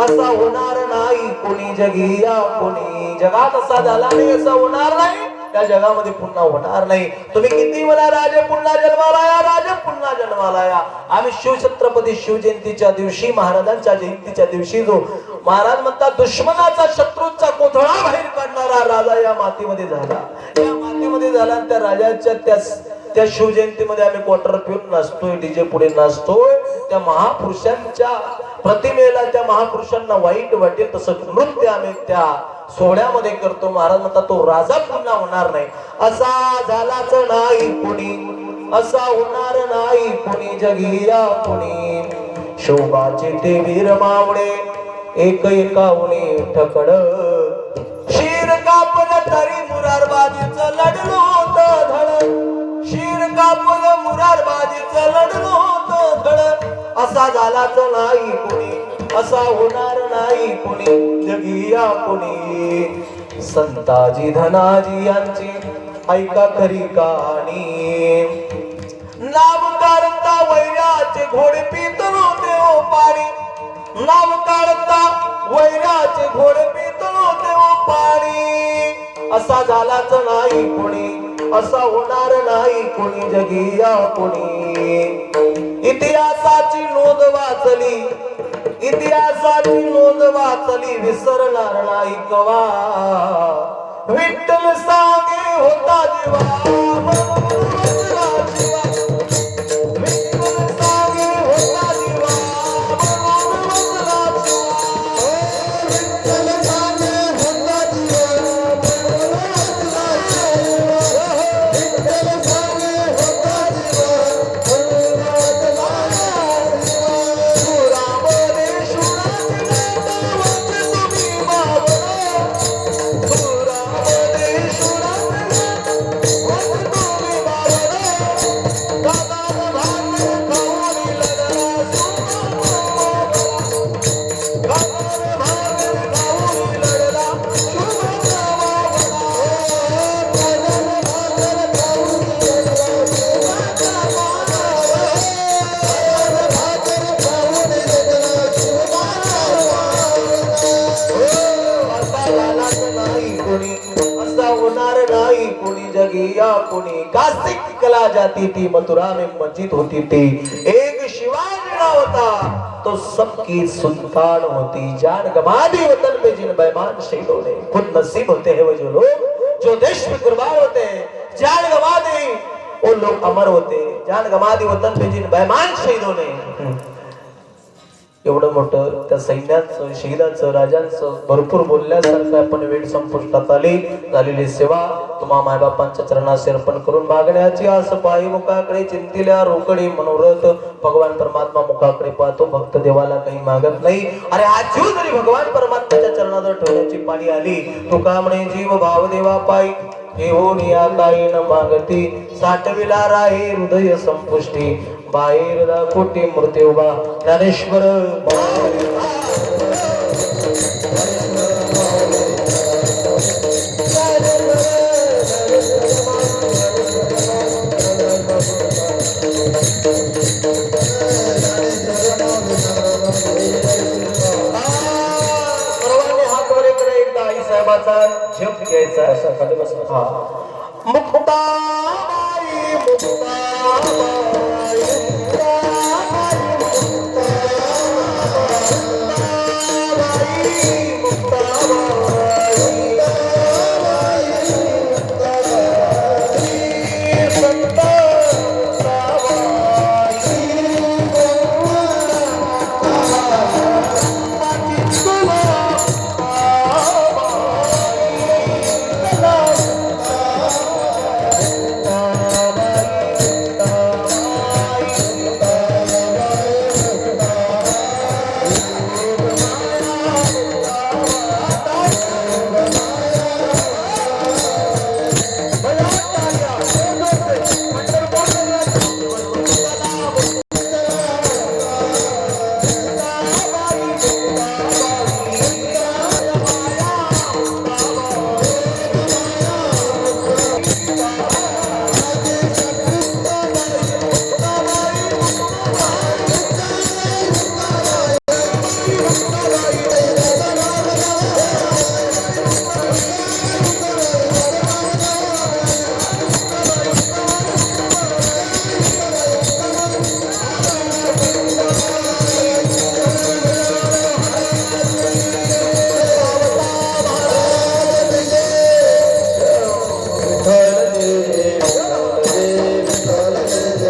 असा होणार नाही कोणी, जगिया कोणी. जगात असा झाला नाही, असा होणार नाही, त्या जगामध्ये पुन्हा होणार नाही. तुम्ही किती म्हणा राजे पुन्हा जन्माला या, राजे पुन्हा जन्माला या. आम्ही शिवछत्रपती शिवजयंतीच्या दिवशी, महाराजांच्या जयंतीच्या दिवशी जो महाराज म्हणतात दुश्मनाचा शत्रूचा कोथळा बाहेर काढणारा राजा या मातीमध्ये झाला, या मातीमध्ये झाला. आणि त्या राजाच्या त्या शिवजयंतीमध्ये आम्ही क्वार्टर पिऊन नाचतोय, डीजे पुढे नाचतोय. त्या महापुरुषांच्या प्रतिमेला, त्या महापुरुषांना वाईट वाटेल तसं नृत्य आम्ही त्या सोहळ्यामध्ये करतो. महाराज म्हणतात तो राजा पुन्हा होणार नाही. असा झालाच नाही कोणी, असा होणार नाही कोणी, जगिया कोणी. शोभाचे ते वीर मावळे एक एकावणे ठकड, शीर कापल तरी मुरारबाजीचं लढलो होतं धड, शीर कापल मुरारबाजीचं लढलो होतं धड. असा झालाच नाही कोणी, असा होणार नाही कोणी, जगिया कोणी. संताजी धनाजी यांची ऐका खरी कहाणी, नाम काढता वैराचे घोडे पित नव्हते हो पाणी, नाव काढता वैराचे घोड पितळो देव पाणी असा झालाच नाही कोणी असा होणार नाही कोणी जगी या कोणी इतिहासाची नोंद वाचली इतिहासाची नोंद वाचली विसरणार नाही कवा विठ्ठल सांगे होता जीवा मनोरंजला जीवा विठ्ठल सांगे होता जीवा मनोरंजला जीवा विठ्ठल सांगे होता जीवा मनोरंजला जीवा विठ्ठल सांगे होता जीवा मनोरंजला जीवा सुरामध्ये सुराचे नावाचे तुम्ही मागणं सुरामध्ये सुराचे नावाचे तुम्ही मागणं दादानं भांडण खाऊन लढला दादानं भांडण खाऊन लढला असा झालाच नाही कोणी असा होणार नाही कोणी जगी या कोणी कास्तिक कला जाती थी मथुरा में मस्जिद होती थी एक शिवाजी होता तो सबकी सुल्तान होती जान गमा दी वतन पे जिन बेईमान शहीदों ने खुद नसीब होते हैं वो जो लोग जो देश में कुर्बान होते हैं जान गमा दी वो लोग अमर होते जान गमा दी वतन पे जिन बेईमान शहीदों ने एवढं मोठं त्या सैन्याचं शहीदाचं राजांचं भरपूर बोलल्यासारखं आपण वेळ संपुष्टात आली झालेली सेवा तुम्हा मायबापांच्या चरणाशी अर्पण करून मागण्याची आस पायी मुखाकडे चिंतिल्या रोकडी मनोरथ भगवान परमात्मा मुखाकडे पाहतो भक्त देवाला काही मागत नाही अरे आज जीव जरी भगवान परमात्म्याच्या चरणाजवळ ठेवण्याची पाळी आली तुका म्हणे जीव भाव देवा पायी हे होऊन या काही न मागती साठविला राही हृदय संपुष्टी बाहेर कोटी मूर्ती उभा ज्ञानेश्वर सर्वांनी हात वर इकडे एकदा आई साहेबाचा झेप घ्यायचा असा खाली बसा हा मुक्ताबाई मुक्ताबाई